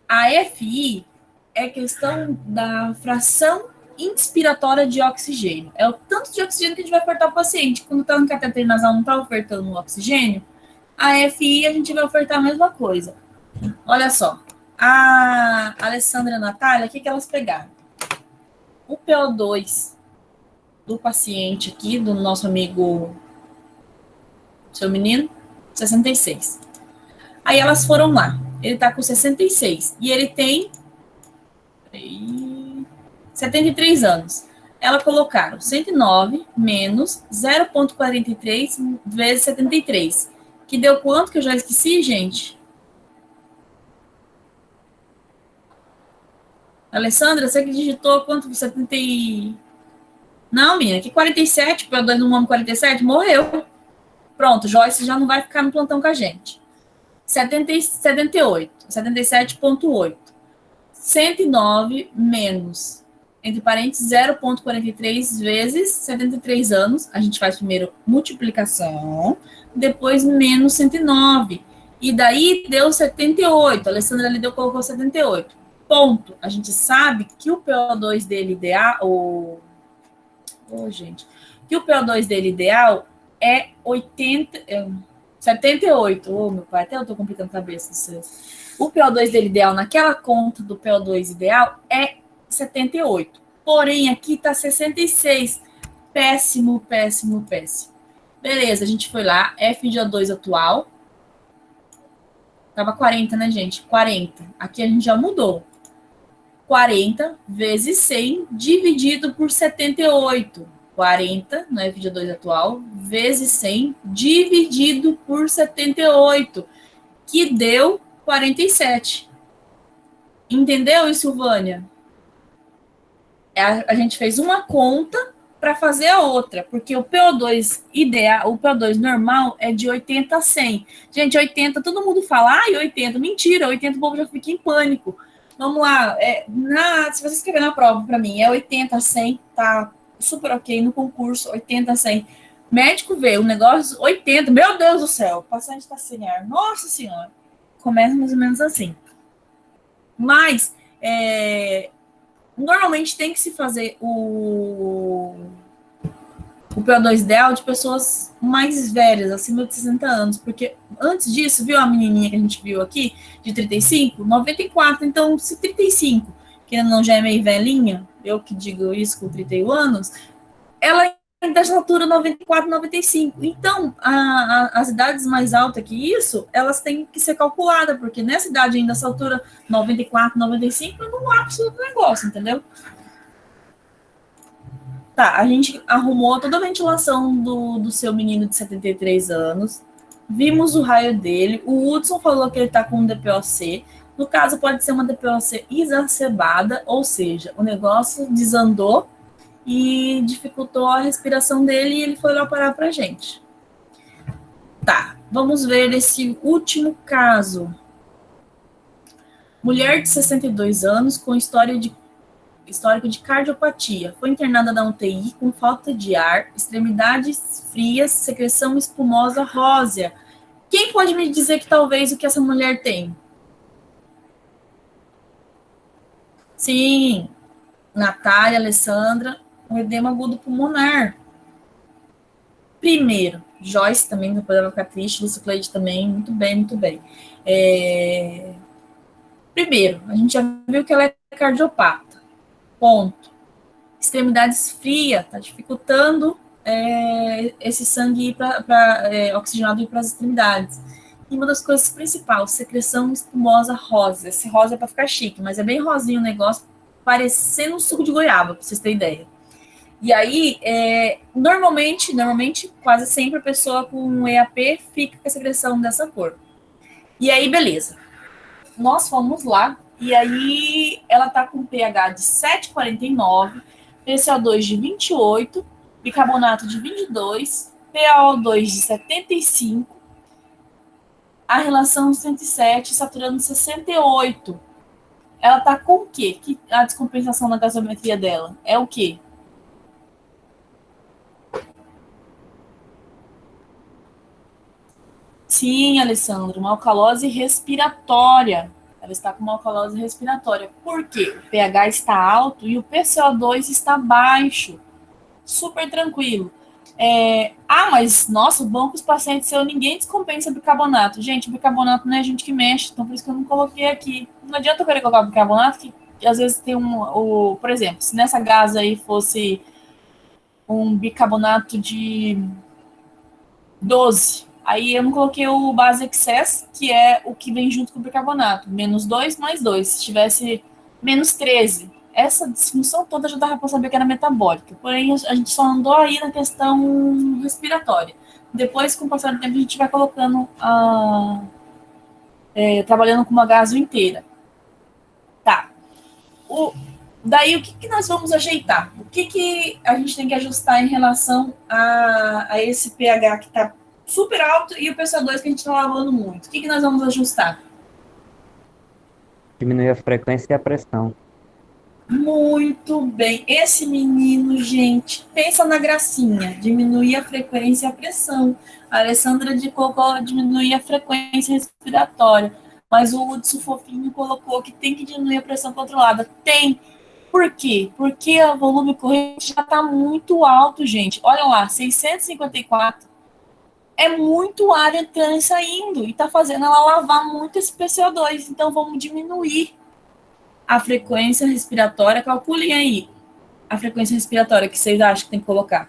A FI é questão da fração inspiratória de oxigênio. É o tanto de oxigênio que a gente vai ofertar para o paciente. Quando está no cateter nasal, não está ofertando o oxigênio, a FI a gente vai ofertar a mesma coisa. Olha só, a Alessandra e a Natália, o que elas pegaram? O PO2 do paciente aqui, do nosso amigo, seu menino, 66. Aí elas foram lá. Ele tá com 66 e ele tem 73 anos. Elas colocaram 109 menos 0,43 vezes 73. Que deu quanto que eu já esqueci, gente? Alessandra, você que digitou quanto? 70 Não, menina, que 47, PO2 no homem 47, morreu. Pronto, Joyce já não vai ficar no plantão com a gente. 78, 77,8. 109 menos, entre parênteses, 0,43 vezes 73 anos. A gente faz primeiro multiplicação, depois menos 109. E daí deu 78. A Alessandra ali colocou 78. Ponto. A gente sabe que o PO2 dele ideal, que o PO2 dele ideal é 78. Meu pai, até eu tô complicando a cabeça. O PO2 dele ideal, naquela conta do PO2 ideal, é 78. Porém, aqui tá 66. Péssimo, péssimo, péssimo. Beleza, a gente foi lá. FiO2 atual. Tava 40, né, gente? 40. Aqui a gente já mudou. 40 vezes 100 dividido por 78. 40, no FiO2 atual, vezes 100 dividido por 78, que deu 47. Entendeu, Silvânia? A gente fez uma conta para fazer a outra, porque o PO2 ideal, o PO2 normal é de 80 a 100. Gente, 80, todo mundo fala, 80, mentira, 80 o povo já fica em pânico. Vamos lá, se você escrever na prova para mim, é 80 a 100, tá super ok no concurso, 80 a 100. Médico vê o negócio, 80, meu Deus do céu, o paciente está sem ar, nossa senhora. Começa mais ou menos assim. Mas, normalmente tem que se fazer o PO2 ideal de pessoas mais velhas, acima de 60 anos, porque antes disso, viu a menininha que a gente viu aqui, de 35, 94, então se 35, que não já é meio velhinha, eu que digo isso com 31 anos, ela dessa altura 94, 95. Então, as idades mais altas que isso, elas têm que ser calculadas, porque nessa idade ainda, essa altura 94, 95, é no ápice do negócio, entendeu? Tá, a gente arrumou toda a ventilação do seu menino de 73 anos, vimos o raio dele, o Hudson falou que ele tá com um DPOC, no caso pode ser uma DPOC exacerbada, ou seja, o negócio desandou e dificultou a respiração dele e ele foi lá parar pra gente. Tá, vamos ver esse último caso. Mulher de 62 anos com histórico de cardiopatia. Foi internada na UTI com falta de ar, extremidades frias, secreção espumosa rósea. Quem pode me dizer que talvez o que essa mulher tem? Sim, Natália, Alessandra, um edema agudo pulmonar. Primeiro, Joyce também, depois ela ficar triste, Lucicleide também, muito bem, muito bem. Primeiro, a gente já viu que ela é cardiopata, ponto. Extremidades frias, está dificultando esse sangue oxigenado ir para as extremidades. E uma das coisas principais, secreção espumosa rosa. Esse rosa é para ficar chique, mas é bem rosinho o negócio, parecendo um suco de goiaba, para vocês terem ideia. E aí, normalmente, quase sempre a pessoa com EAP fica com a secreção dessa cor. E aí, beleza. Nós fomos lá, e aí ela tá com pH de 7,49, PCO2 de 28, bicarbonato de 22, PaO2 de 75, a relação 107, saturando 68. Ela tá com o quê? A descompensação na gasometria dela é o quê? Sim, Alessandro, uma alcalose respiratória. Ela está com uma alcalose respiratória. Por quê? O pH está alto e o PCO2 está baixo. Super tranquilo. Mas, nossa, o bom que os pacientes seus, ninguém descompensa bicarbonato. Gente, bicarbonato não é a gente que mexe, então por isso que eu não coloquei aqui. Não adianta eu querer colocar bicarbonato, que às vezes tem por exemplo, se nessa gás aí fosse um bicarbonato de 12, aí eu não coloquei o base excess, que é o que vem junto com o bicarbonato. -2 mais 2. Se tivesse -13, essa disfunção toda já dava para saber que era metabólica. Porém, a gente só andou aí na questão respiratória. Depois, com o passar do tempo, a gente vai colocando trabalhando com uma gaso inteira. Tá. Daí, o que nós vamos ajeitar? O que a gente tem que ajustar em relação a esse pH que está super alto e o PCO2 que a gente está lavando muito? O que nós vamos ajustar? Diminuir a frequência e a pressão. Muito bem. Esse menino, gente, pensa na gracinha. Diminuir a frequência e a pressão. A Alessandra colocou diminuir a frequência respiratória. Mas o Hudson Fofinho colocou que tem que diminuir a pressão controlada. Tem. Por quê? Porque o volume corrente já está muito alto, gente. Olha lá, 654. É muito ar entrando e saindo. E está fazendo ela lavar muito esse PCO2. Então, vamos diminuir a frequência respiratória. Calculem aí a frequência respiratória que vocês acham que tem que colocar.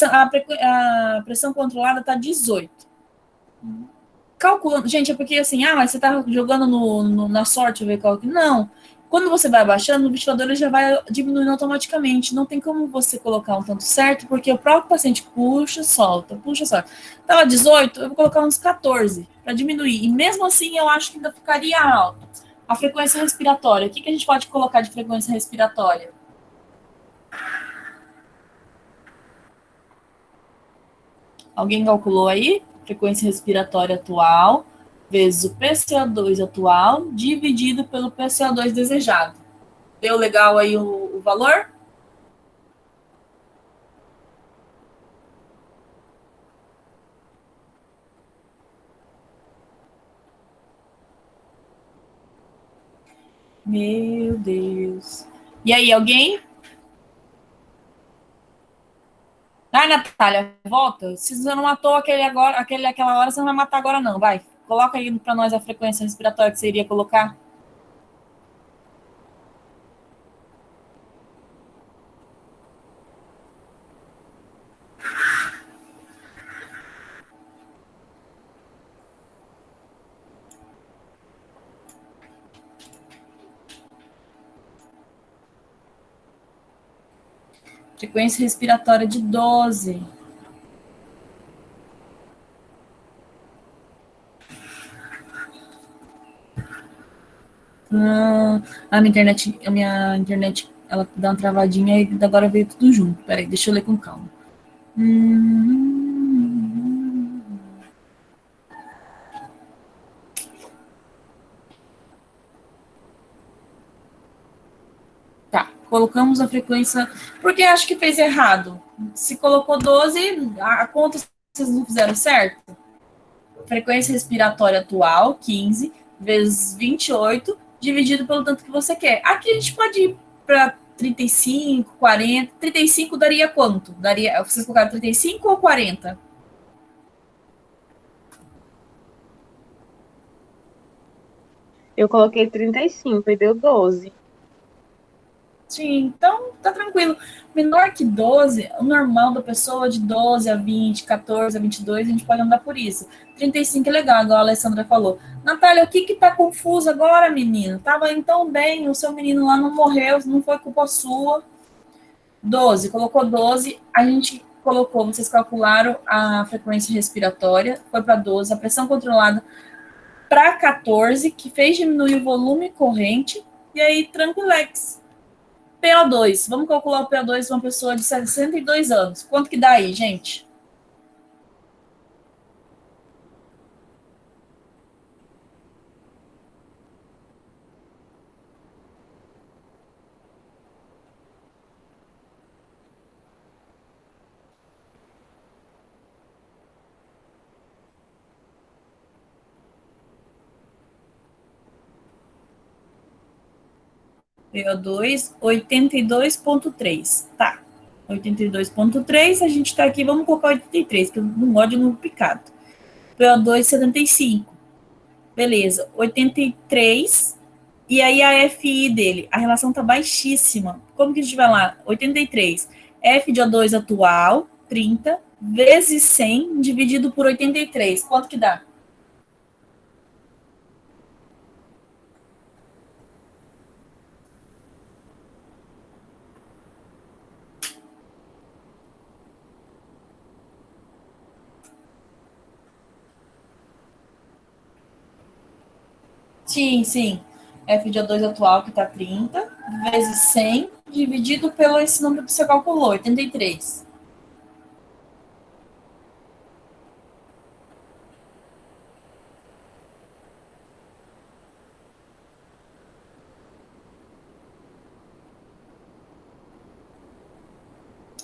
A pressão controlada está 18. Calculando. Gente, é porque assim, mas você está jogando na sorte, ver qual que. Não. Quando você vai abaixando, o ventilador ele já vai diminuindo automaticamente. Não tem como você colocar um tanto certo, porque o próprio paciente puxa, solta, puxa, solta. Estava 18, eu vou colocar uns 14 para diminuir. E mesmo assim, eu acho que ainda ficaria alto. A frequência respiratória. O que a gente pode colocar de frequência respiratória? Alguém calculou aí? Frequência respiratória atual vezes o PCO2 atual dividido pelo PCO2 desejado. Deu legal aí o valor? Meu Deus. E aí, alguém? Natália, volta. Se você não matou aquela hora, você não vai matar agora, não. Vai. Coloca aí para nós a frequência respiratória que você iria colocar. Frequência respiratória de 12. A minha internet, ela dá uma travadinha e agora veio tudo junto. Peraí, deixa eu ler com calma. Tá, colocamos a frequência, porque acho que fez errado. Se colocou 12, a conta vocês não fizeram certo? Frequência respiratória atual, 15, vezes 28, dividido pelo tanto que você quer. Aqui a gente pode ir para 35, 40. 35 daria quanto? Vocês colocaram 35 ou 40? Eu coloquei 35 e deu 12. Sim, então tá tranquilo. Menor que 12, o normal da pessoa de 12 a 20, 14 a 22, a gente pode andar por isso. 35 é legal, igual a Alessandra falou. Natália, o que tá confuso agora, menino? Tava indo tão bem, o seu menino lá não morreu, não foi culpa sua. 12, colocou 12, a gente colocou, vocês calcularam a frequência respiratória, foi para 12, a pressão controlada para 14, que fez diminuir o volume corrente, e aí tranquilex. PO2, vamos calcular o PO2 de uma pessoa de 62 anos. Quanto que dá aí, gente? PO2, 82,3. Tá. 82,3, a gente está aqui, vamos colocar 83, que eu não gosto de número picado. PO2, 75. Beleza, 83. E aí a FI dele, a relação tá baixíssima. Como que a gente vai lá? 83. F de O2 atual, 30, vezes 100, dividido por 83. Quanto que dá? Sim, sim. F de O2 atual, que tá 30, vezes 100, dividido pelo esse número que você calculou, 83.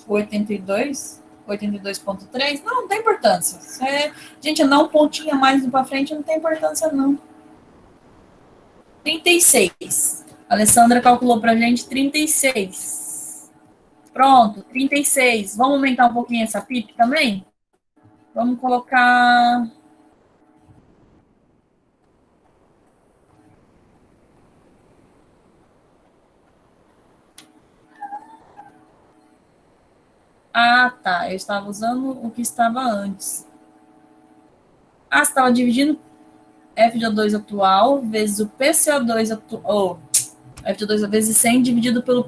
O 82? 82,3? Não, não tem importância. Gente, andar um pontinho a mais para frente não tem importância, não. 36. A Alessandra calculou pra gente 36. Pronto, 36. Vamos aumentar um pouquinho essa PIP também? Vamos colocar. Ah, tá. Eu estava usando o que estava antes. Ah, você estava dividindo F de O2 atual vezes o PCO2 atual. F de O2 vezes 100 dividido pelo.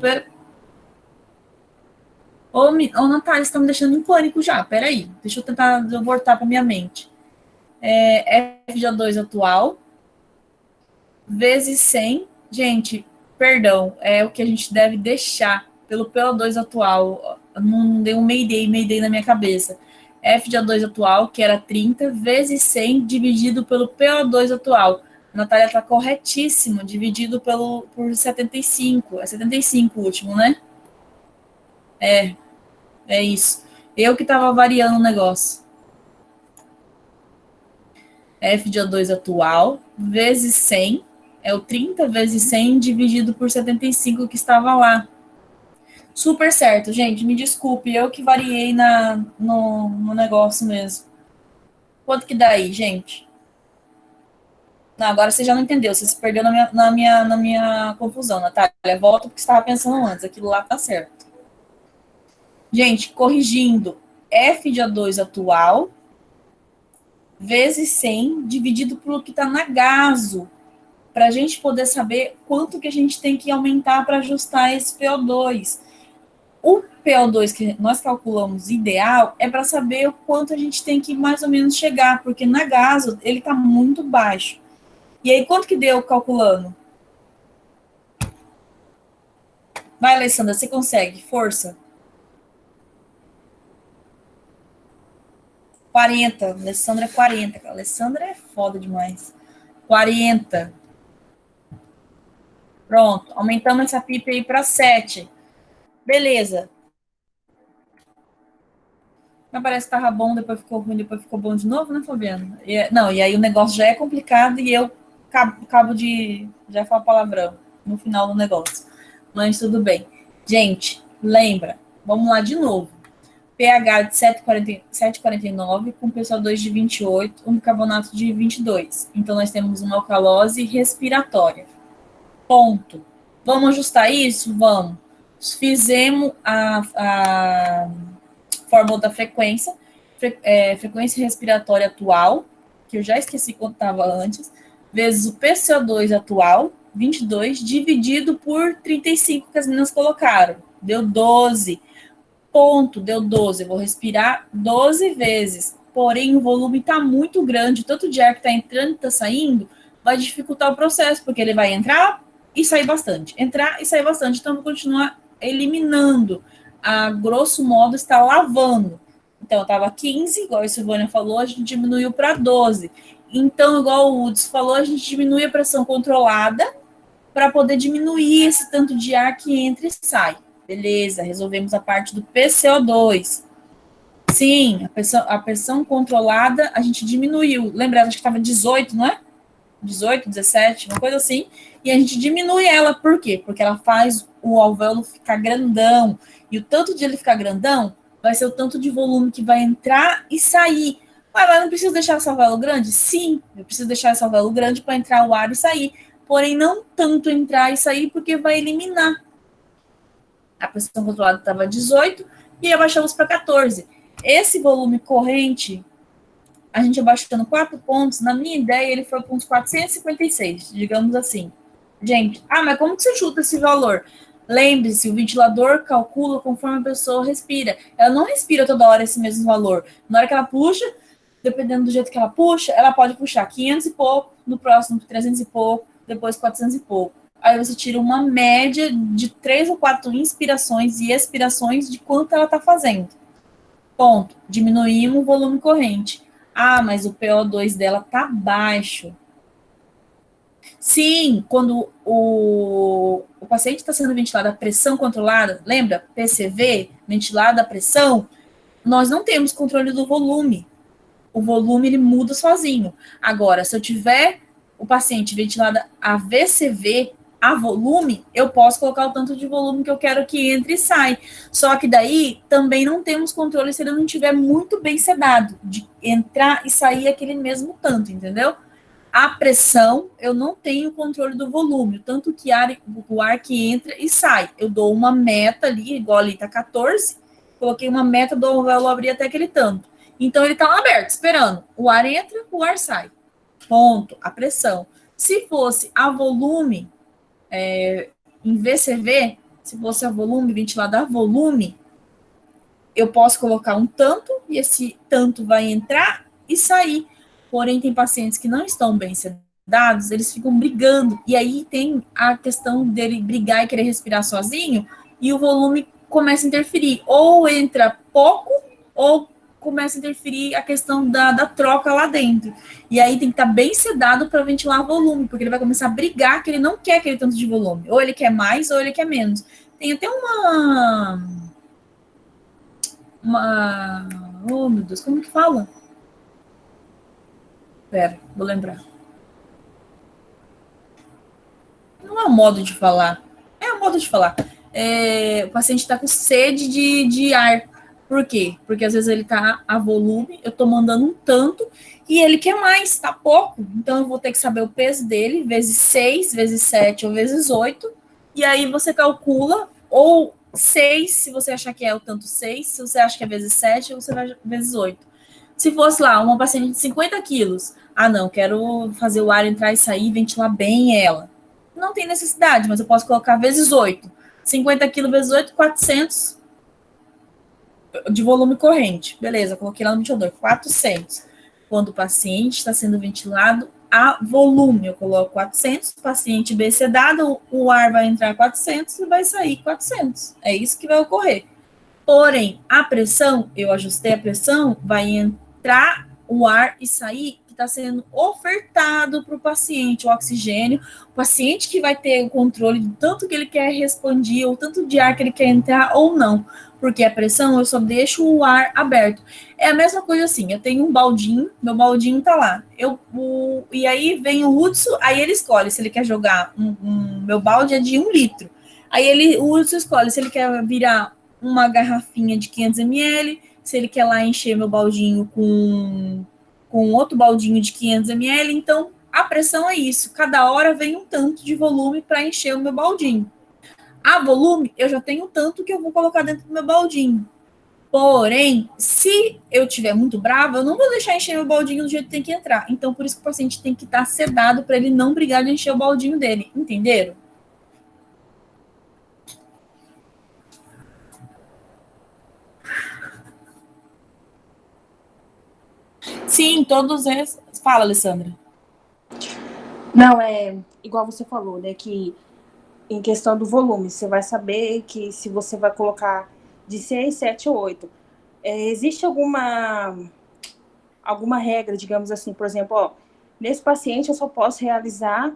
Ô, Natália, você tá me deixando em pânico já. Peraí. Deixa eu tentar voltar para minha mente. F de O2 atual vezes 100. Gente, perdão, é o que a gente deve deixar pelo PO2 atual. Não deu um Mayday na minha cabeça. F de O2 atual, que era 30, vezes 100, dividido pelo PO2 atual. A Natália está corretíssimo, dividido por 75. É 75 o último, né? É isso. Eu que estava variando o negócio. F de O2 atual, vezes 100, é o 30 vezes 100 dividido por 75 que estava lá. Super certo, gente, me desculpe, eu que variei no negócio mesmo. Quanto que dá aí, gente? Não, agora você já não entendeu, você se perdeu na minha confusão, Natália. Volta porque você estava pensando antes, aquilo lá tá certo. Gente, corrigindo, F de O2 atual vezes 100 dividido pelo que está na gaso, para a gente poder saber quanto que a gente tem que aumentar para ajustar esse PO2. O PO2 que nós calculamos ideal é para saber o quanto a gente tem que mais ou menos chegar, porque na gaso ele está muito baixo. E aí, quanto que deu calculando? Vai, Alessandra, você consegue. Força. 40. Alessandra é 40. Alessandra é foda demais. 40. Pronto. Aumentamos essa pipa aí para 7. Beleza. Mas parece que tava bom, depois ficou ruim, depois ficou bom de novo, né, Fabiano? E aí o negócio já é complicado e eu acabo de já falar palavrão no final do negócio. Mas tudo bem. Gente, lembra, vamos lá de novo. pH de 7,49 com PCO2 de 28, um bicarbonato de 22. Então, nós temos uma alcalose respiratória. Ponto. Vamos ajustar isso? Vamos. Fizemos a fórmula da frequência, frequência respiratória atual, que eu já esqueci quanto estava antes, vezes o PCO2 atual, 22, dividido por 35 que as meninas colocaram. Deu 12. Ponto, deu 12. Eu vou respirar 12 vezes. Porém, o volume está muito grande, o tanto de ar que está entrando e está saindo vai dificultar o processo, porque ele vai entrar e sair bastante. Entrar e sair bastante. Então, eu vou continuar eliminando. A grosso modo, está lavando. Então, eu estava 15, igual a Silvânia falou, a gente diminuiu para 12. Então, igual o Uds falou, a gente diminui a pressão controlada para poder diminuir esse tanto de ar que entra e sai. Beleza, resolvemos a parte do PCO2. Sim, a pressão controlada a gente diminuiu. Lembra, acho que estava 18, não é? 18, 17, uma coisa assim. E a gente diminui ela, por quê? Porque ela faz o alvéolo ficar grandão. E o tanto de ele ficar grandão vai ser o tanto de volume que vai entrar e sair. Mas eu não preciso deixar esse alvéolo grande? Sim, eu preciso deixar esse alvéolo grande para entrar o ar e sair. Porém, não tanto entrar e sair, porque vai eliminar. A pressão controlada estava 18 e abaixamos para 14. Esse volume corrente, a gente abaixando 4 pontos, na minha ideia, ele foi para uns 456, digamos assim. Gente, mas como que você chuta esse valor? Lembre-se, o ventilador calcula conforme a pessoa respira. Ela não respira toda hora esse mesmo valor. Na hora que ela puxa, dependendo do jeito que ela puxa, ela pode puxar 500 e pouco, no próximo 300 e pouco, depois 400 e pouco. Aí você tira uma média de 3 ou 4 inspirações e expirações de quanto ela está fazendo. Ponto. Diminuímos o volume corrente. Mas o PO2 dela está baixo. Sim, quando o paciente está sendo ventilado a pressão controlada, lembra? PCV, ventilado a pressão, nós não temos controle do volume. O volume, ele muda sozinho. Agora, se eu tiver o paciente ventilado a VCV, a volume, eu posso colocar o tanto de volume que eu quero que entre e sai. Só que daí também não temos controle se ele não estiver muito bem sedado, de entrar e sair aquele mesmo tanto, entendeu? A pressão, eu não tenho controle do volume, tanto que o ar que entra e sai. Eu dou uma meta ali, igual ali tá 14, coloquei uma meta do alvéolo abrir até aquele tanto. Então ele tá lá aberto, esperando. O ar entra, o ar sai. Ponto. A pressão. Se fosse a volume, em VCV, se fosse a volume, ventilado a volume, eu posso colocar um tanto, e esse tanto vai entrar e sair. Porém, tem pacientes que não estão bem sedados, eles ficam brigando, e aí tem a questão dele brigar e querer respirar sozinho, e o volume começa a interferir. Ou entra pouco, ou começa a interferir a questão da troca lá dentro. E aí tem que estar bem sedado para ventilar volume, porque ele vai começar a brigar que ele não quer aquele tanto de volume. Ou ele quer mais, ou ele quer menos. Tem até oh, meu Deus, como que fala? Pera, vou lembrar. Não é um modo de falar. É um modo de falar. O paciente está com sede de ar. Por quê? Porque às vezes ele tá a volume, eu tô mandando um tanto, e ele quer mais, tá pouco. Então eu vou ter que saber o peso dele, vezes 6, vezes 7 ou vezes 8. E aí você calcula, ou 6, se você achar que é o tanto 6, se você acha que é vezes 7, você vai vezes 8. Se fosse lá, uma paciente de 50 quilos, não, quero fazer o ar entrar e sair, ventilar bem ela. Não tem necessidade, mas eu posso colocar vezes 8. 50 quilos vezes 8, 400 de volume corrente. Beleza, coloquei lá no ventilador, 400. Quando o paciente está sendo ventilado a volume, eu coloco 400, o paciente B sedado, o ar vai entrar 400 e vai sair 400. É isso que vai ocorrer. Porém, a pressão, eu ajustei a pressão, vai entrar o ar e sair que está sendo ofertado para o paciente, o oxigênio, o paciente que vai ter o controle do tanto que ele quer expandir, ou tanto de ar que ele quer entrar ou não, porque a pressão eu só deixo o ar aberto. É a mesma coisa assim, eu tenho um baldinho, meu baldinho tá lá, e aí vem o Hudson, aí ele escolhe se ele quer jogar, meu balde é de 1 litro, aí o Hudson escolhe se ele quer virar uma garrafinha de 500 ml, se ele quer lá encher meu baldinho com outro baldinho de 500 ml, então a pressão é isso, cada hora vem um tanto de volume para encher o meu baldinho. A volume, eu já tenho tanto que eu vou colocar dentro do meu baldinho. Porém, se eu estiver muito brava, eu não vou deixar encher meu baldinho do jeito que tem que entrar. Então, por isso que o paciente tem que estar sedado para ele não brigar de encher o baldinho dele. Entenderam? Sim, todos eles. Fala, Alessandra. Não, é igual você falou, né? Que em questão do volume, você vai saber que se você vai colocar de 6, 7 ou 8. Existe alguma regra, digamos assim, por exemplo, nesse paciente eu só posso realizar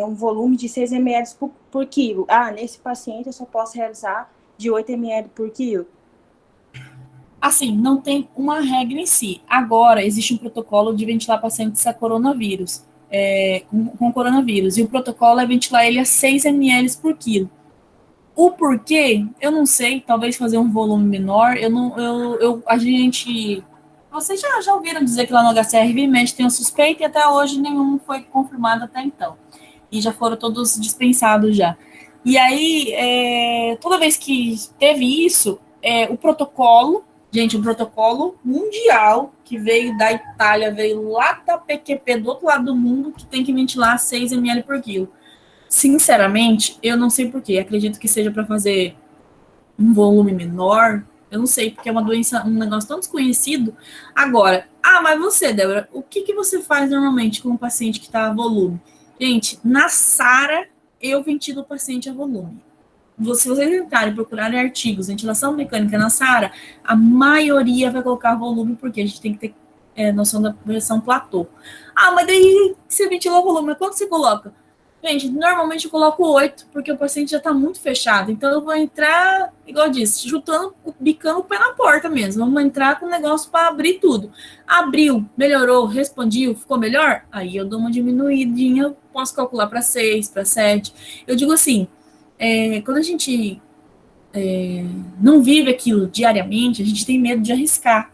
um volume de 6 ml por quilo. Nesse paciente eu só posso realizar de 8 ml por quilo. Assim, não tem uma regra em si. Agora, existe um protocolo de ventilar pacientes a coronavírus, com coronavírus, e o protocolo é ventilar ele a 6 ml por quilo. O porquê, eu não sei, talvez fazer um volume menor, a gente... Vocês já ouviram dizer que lá no HCR Vimed tem um suspeito e até hoje nenhum foi confirmado até então. E já foram todos dispensados já. E aí, toda vez que teve isso, o protocolo, gente, um protocolo mundial que veio da Itália, veio lá da PQP, do outro lado do mundo, que tem que ventilar 6 ml por quilo. Sinceramente, eu não sei porquê. Acredito que seja para fazer um volume menor. Eu não sei, porque é uma doença, um negócio tão desconhecido. Agora, mas você, Débora, o que você faz normalmente com um paciente que está a volume? Gente, na SARA, eu ventilo o paciente a volume. Se vocês entrarem e procurarem artigos, ventilação mecânica na SARA, a maioria vai colocar volume, porque a gente tem que ter noção da pressão platô. Mas daí você ventilou o volume, mas quanto você coloca? Gente, normalmente eu coloco 8, porque o paciente já está muito fechado. Então eu vou entrar, igual eu disse, bicando o pé na porta mesmo. Vamos entrar com o negócio para abrir tudo. Abriu, melhorou, respondiu, ficou melhor? Aí eu dou uma diminuidinha, posso calcular para 6, para 7. Eu digo assim, quando a gente não vive aquilo diariamente, a gente tem medo de arriscar.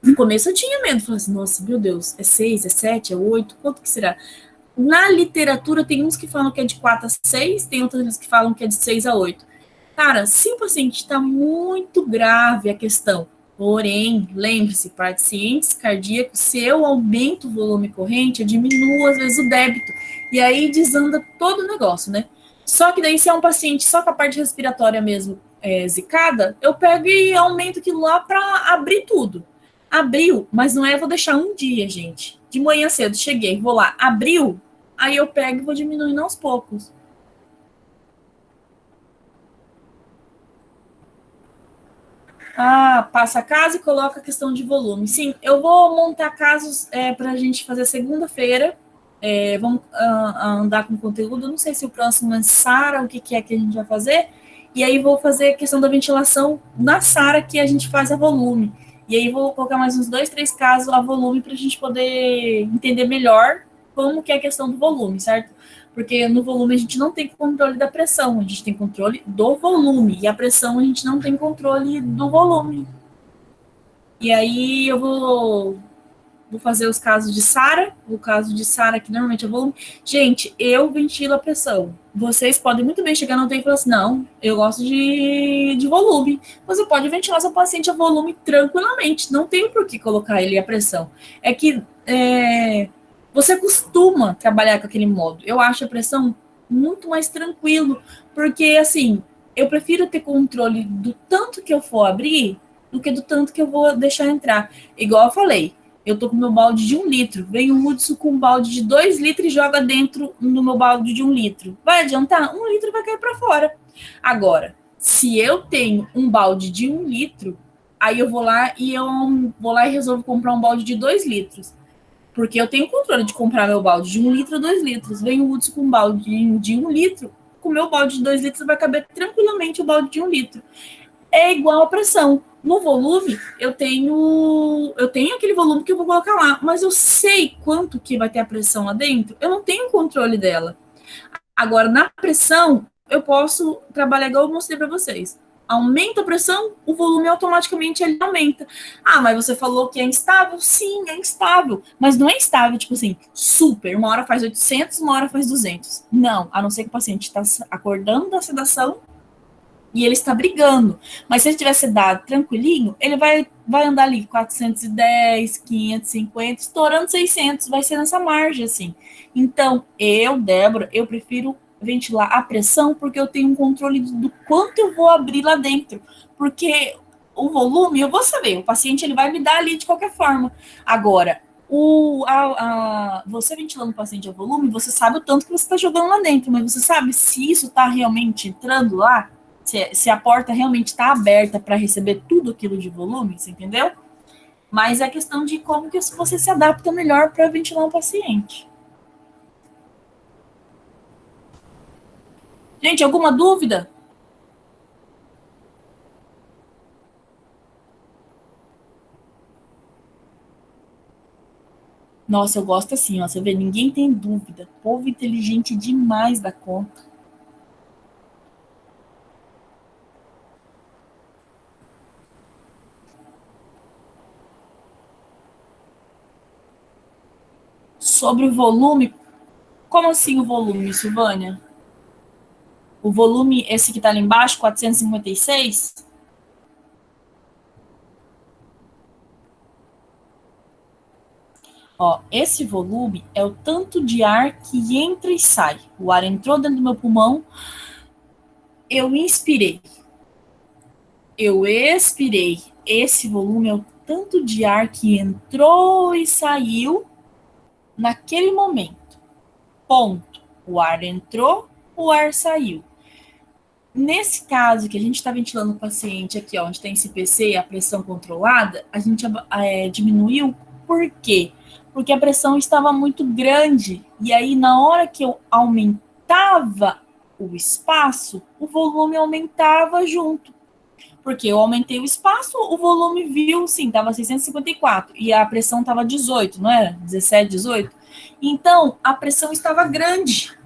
No começo eu tinha medo, falei assim, nossa, meu Deus, é 6, é 7, é 8, quanto que será? Na literatura, tem uns que falam que é de 4 a 6, tem outros que falam que é de 6 a 8. Cara, se o paciente está muito grave a questão, porém, lembre-se, pacientes cardíacos, se eu aumento o volume corrente, eu diminuo, às vezes, o débito. E aí desanda todo o negócio, né? Só que daí, se é um paciente só com a parte respiratória mesmo zicada, eu pego e aumento aquilo lá para abrir tudo. Abriu, mas não vou deixar um dia, gente. De manhã cedo, cheguei, vou lá, abriu, aí eu pego e vou diminuindo aos poucos. Passa a casa e coloca a questão de volume. Sim, eu vou montar casos para a gente fazer segunda-feira. Vamos andar com conteúdo. Não sei se o próximo é SARA, o que é que a gente vai fazer. E aí vou fazer a questão da ventilação na SARA, que a gente faz a volume. E aí vou colocar mais uns 2, 3 casos a volume para a gente poder entender melhor como que é a questão do volume, certo? Porque no volume a gente não tem controle da pressão, a gente tem controle do volume, e a pressão a gente não tem controle do volume. E aí eu vou fazer os casos de SARA, o caso de SARA, que normalmente é volume. Gente, eu ventilo a pressão. Vocês podem muito bem chegar no UTI e falar assim, não, eu gosto de volume. Você pode ventilar seu paciente a volume tranquilamente, não tem por que colocar ele a pressão. É que você costuma trabalhar com aquele modo. Eu acho a pressão muito mais tranquilo, porque, assim, eu prefiro ter controle do tanto que eu for abrir do que do tanto que eu vou deixar entrar. Igual eu falei, eu tô com meu balde de 1 litro, vem o Hudson com um balde de 2 litros e joga dentro do meu balde de 1 litro. Vai adiantar? 1 litro vai cair para fora. Agora, se eu tenho um balde de 1 litro, aí eu vou lá e resolvo comprar um balde de 2 litros. Porque eu tenho controle de comprar meu balde de 1 litro ou 2 litros. Vem o Hudson com um balde de 1 litro, com o meu balde de 2 litros vai caber tranquilamente o balde de 1 litro. É igual a pressão. No volume, eu tenho aquele volume que eu vou colocar lá, mas eu sei quanto que vai ter a pressão lá dentro, eu não tenho controle dela. Agora, na pressão, eu posso trabalhar igual eu mostrei para vocês. Aumenta a pressão, o volume automaticamente ele aumenta. Ah, mas você falou que é instável? Sim, é instável. Mas não é instável, tipo assim, super. Uma hora faz 800, uma hora faz 200. Não, a não ser que o paciente está acordando da sedação e ele está brigando. Mas se ele tiver sedado tranquilinho, ele vai andar ali 410, 550, estourando 600, vai ser nessa margem, assim. Então, Débora, eu prefiro ventilar a pressão porque eu tenho um controle do quanto eu vou abrir lá dentro. Porque o volume, eu vou saber, o paciente ele vai me dar ali de qualquer forma. Agora, você ventilando o paciente a volume, você sabe o tanto que você está jogando lá dentro, mas você sabe se isso está realmente entrando lá? Se a porta realmente está aberta para receber tudo aquilo de volume, você entendeu? Mas é questão de como que você se adapta melhor para ventilar um paciente. Gente, alguma dúvida? Nossa, eu gosto assim, ó. Você vê, ninguém tem dúvida. Povo inteligente demais da conta. Sobre o volume, como assim o volume, Silvânia? O volume, esse que tá ali embaixo, 456? Ó, esse volume é o tanto de ar que entra e sai. O ar entrou dentro do meu pulmão, eu inspirei, eu expirei. Esse volume é o tanto de ar que entrou e saiu naquele momento. Ponto. O ar entrou, o ar saiu. Nesse caso que a gente está ventilando o paciente aqui, ó, onde tem CPC, a pressão controlada, a gente diminuiu. Por quê? Porque a pressão estava muito grande. E aí, na hora que eu aumentava o espaço, o volume aumentava junto. Porque eu aumentei o espaço, o volume viu, sim, estava 654. E a pressão estava 18, não era? 17, 18. Então, a pressão estava grande.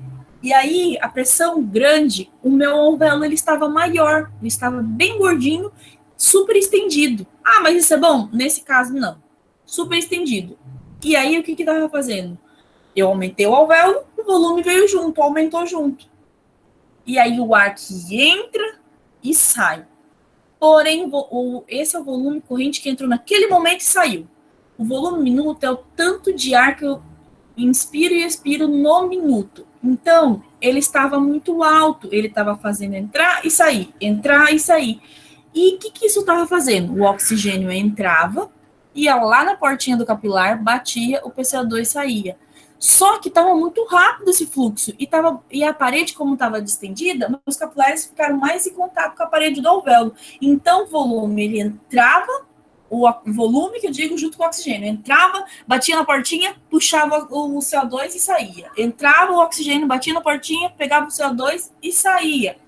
E aí, a pressão grande, o meu alvéolo ele estava maior, ele estava bem gordinho, super estendido. Ah, mas isso é bom? Nesse caso, não. Super estendido. E aí, o que estava fazendo? Eu aumentei o alvéolo, o volume veio junto, aumentou junto. E aí, o ar que entra e sai. Porém, esse é o volume corrente que entrou naquele momento e saiu. O volume minuto é o tanto de ar que eu inspiro e expiro no minuto. Então, ele estava muito alto, ele estava fazendo entrar e sair, entrar e sair. E o que isso estava fazendo? O oxigênio entrava, ia lá na portinha do capilar, batia, o PCO2 saía. Só que estava muito rápido esse fluxo, e a parede, como estava distendida, os capilares ficaram mais em contato com a parede do alvéolo. Então, o volume, ele entrava, o volume que eu digo junto com o oxigênio, entrava, batia na portinha, puxava o CO2 e saía. Entrava o oxigênio, batia na portinha, pegava o CO2 e saía.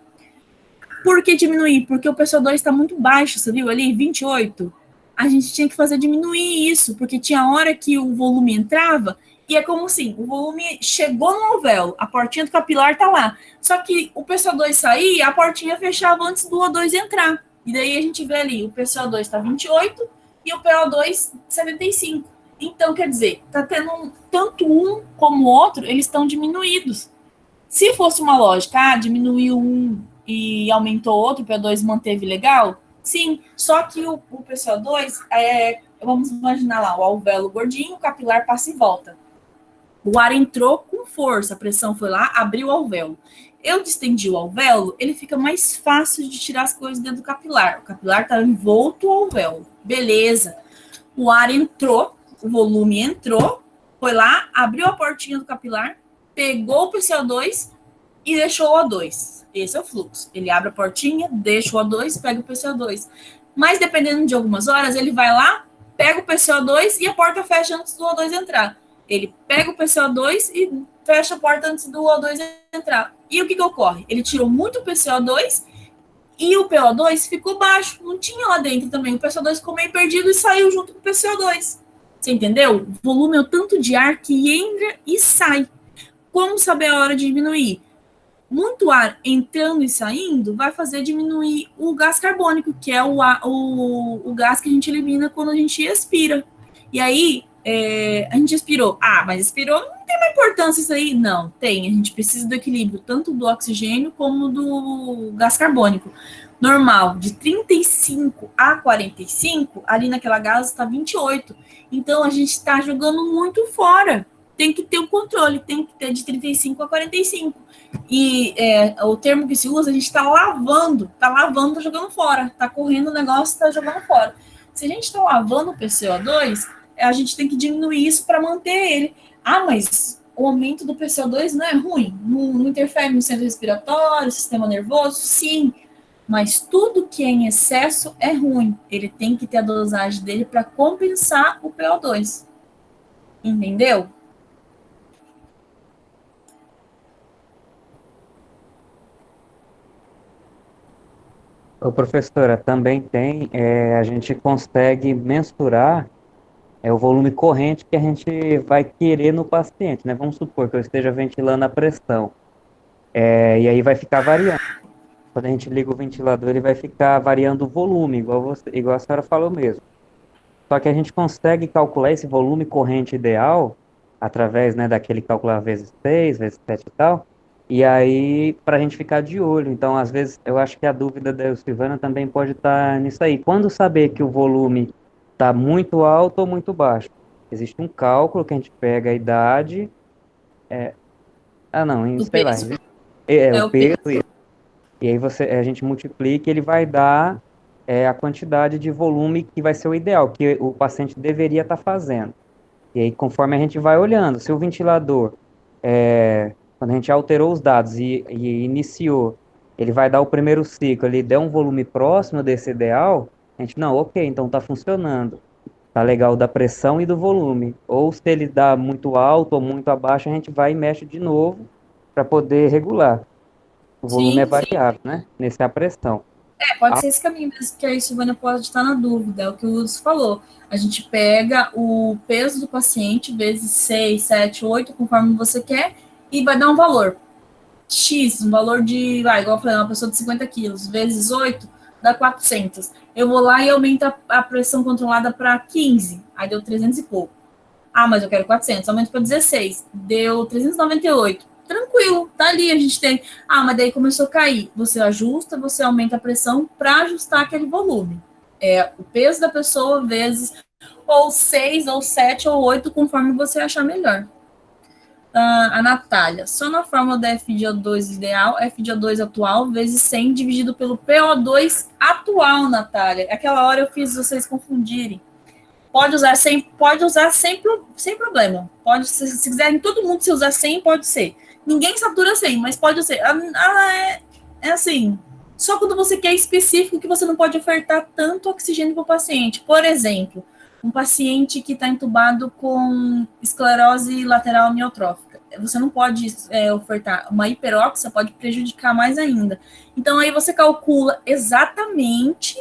Por que diminuir? Porque o PCO2 está muito baixo, você viu ali, 28. A gente tinha que fazer diminuir isso, porque tinha hora que o volume entrava e é como assim, o volume chegou no alvéolo, a portinha do capilar tá lá. Só que o PCO2 sair, a portinha fechava antes do O2 entrar. E daí a gente vê ali, o PCO2 está 28 e o PO2 75. Então, quer dizer, tá tendo tanto um como o outro, eles estão diminuídos. Se fosse uma lógica, diminuiu um e aumentou outro, o PO2 manteve legal, sim. Só que o PCO2, vamos imaginar lá, o alvéolo gordinho, o capilar passa e volta. O ar entrou com força, a pressão foi lá, abriu o alvéolo. Eu distendi o alvéolo, ele fica mais fácil de tirar as coisas dentro do capilar. O capilar está envolto ao alvéolo. Beleza. O ar entrou, o volume entrou, foi lá, abriu a portinha do capilar, pegou o PCO2 e deixou o O2. Esse é o fluxo. Ele abre a portinha, deixa o O2, pega o PCO2. Mas dependendo de algumas horas, ele vai lá, pega o PCO2 e a porta fecha antes do O2 entrar. Ele pega o PCO2 e fecha a porta antes do O2 entrar. E o que ocorre? Ele tirou muito PCO2 e o PO2 ficou baixo, não tinha lá dentro também. O PCO2 ficou meio perdido e saiu junto com o PCO2. Você entendeu? O volume é o tanto de ar que entra e sai. Como saber a hora de diminuir? Muito ar entrando e saindo vai fazer diminuir o gás carbônico, que é o gás que a gente elimina quando a gente expira. E aí, a gente expirou. Ah, mas expirou, não tem uma importância isso aí? Não, tem. A gente precisa do equilíbrio, tanto do oxigênio como do gás carbônico. Normal, de 35 a 45, ali naquela gás está 28. Então, a gente está jogando muito fora. Tem que ter o controle, tem que ter de 35 a 45. E o termo que se usa, a gente está lavando, tá jogando fora. Tá correndo o negócio, tá jogando fora. Se a gente está lavando o PCO2, a gente tem que diminuir isso para manter ele. Ah, mas o aumento do PCO2 não é ruim? Não interfere no centro respiratório, sistema nervoso? Sim, mas tudo que é em excesso é ruim. Ele tem que ter a dosagem dele para compensar o PO2. Entendeu? Ô, professora, também tem, a gente consegue mensurar o volume corrente que a gente vai querer no paciente, né? Vamos supor que eu esteja ventilando a pressão, e aí vai ficar variando. Quando a gente liga o ventilador, ele vai ficar variando o volume, igual a senhora falou mesmo. Só que a gente consegue calcular esse volume corrente ideal através, né, daquele calcular vezes 6, vezes 7 e tal, e aí para a gente ficar de olho. Então, às vezes, eu acho que a dúvida da Silvana também pode estar nisso aí. Quando saber que o volume está muito alto ou muito baixo? Existe um cálculo que a gente pega a idade, sei lá, Peso. o peso, e aí a gente multiplica e ele vai dar a quantidade de volume que vai ser o ideal, que o paciente deveria estar fazendo. E aí, conforme a gente vai olhando, se o ventilador, quando a gente alterou os dados e iniciou, ele vai dar o primeiro ciclo, ele der um volume próximo desse ideal, a gente, não, ok, então está funcionando. Tá legal da pressão e do volume. Ou se ele dá muito alto ou muito abaixo, a gente vai e mexe de novo para poder regular. O volume é variável, né? Nesse é a pressão. Pode ser esse caminho mesmo, que a Silvana pode estar na dúvida, é o que o Lúcio falou. A gente pega o peso do paciente, vezes 6, 7, 8, conforme você quer, e vai dar um valor. X, um valor de, igual eu falei, uma pessoa de 50 quilos, vezes 8, dá 400. Eu vou lá e aumento a pressão controlada para 15, aí deu 300 e pouco. Ah, mas eu quero 400, aumento para 16, deu 398. Tranquilo, tá ali, a gente tem. Ah, mas daí começou a cair. Você ajusta, você aumenta a pressão para ajustar aquele volume. É o peso da pessoa vezes ou 6, ou 7, ou 8, conforme você achar melhor. A Natália, só na fórmula da FiO2 ideal, FiO2 atual, vezes 100 dividido pelo PO2 atual, Natália. Aquela hora eu fiz vocês confundirem. Pode usar sem problema. Pode, se quiserem todo mundo se usar 100, pode ser. Ninguém satura 100, mas pode ser. É assim, só quando você quer específico que você não pode ofertar tanto oxigênio para o paciente. Por exemplo, um paciente que está entubado com esclerose lateral amiotrófica. Você não pode ofertar uma hiperóxia, pode prejudicar mais ainda. Então, aí você calcula exatamente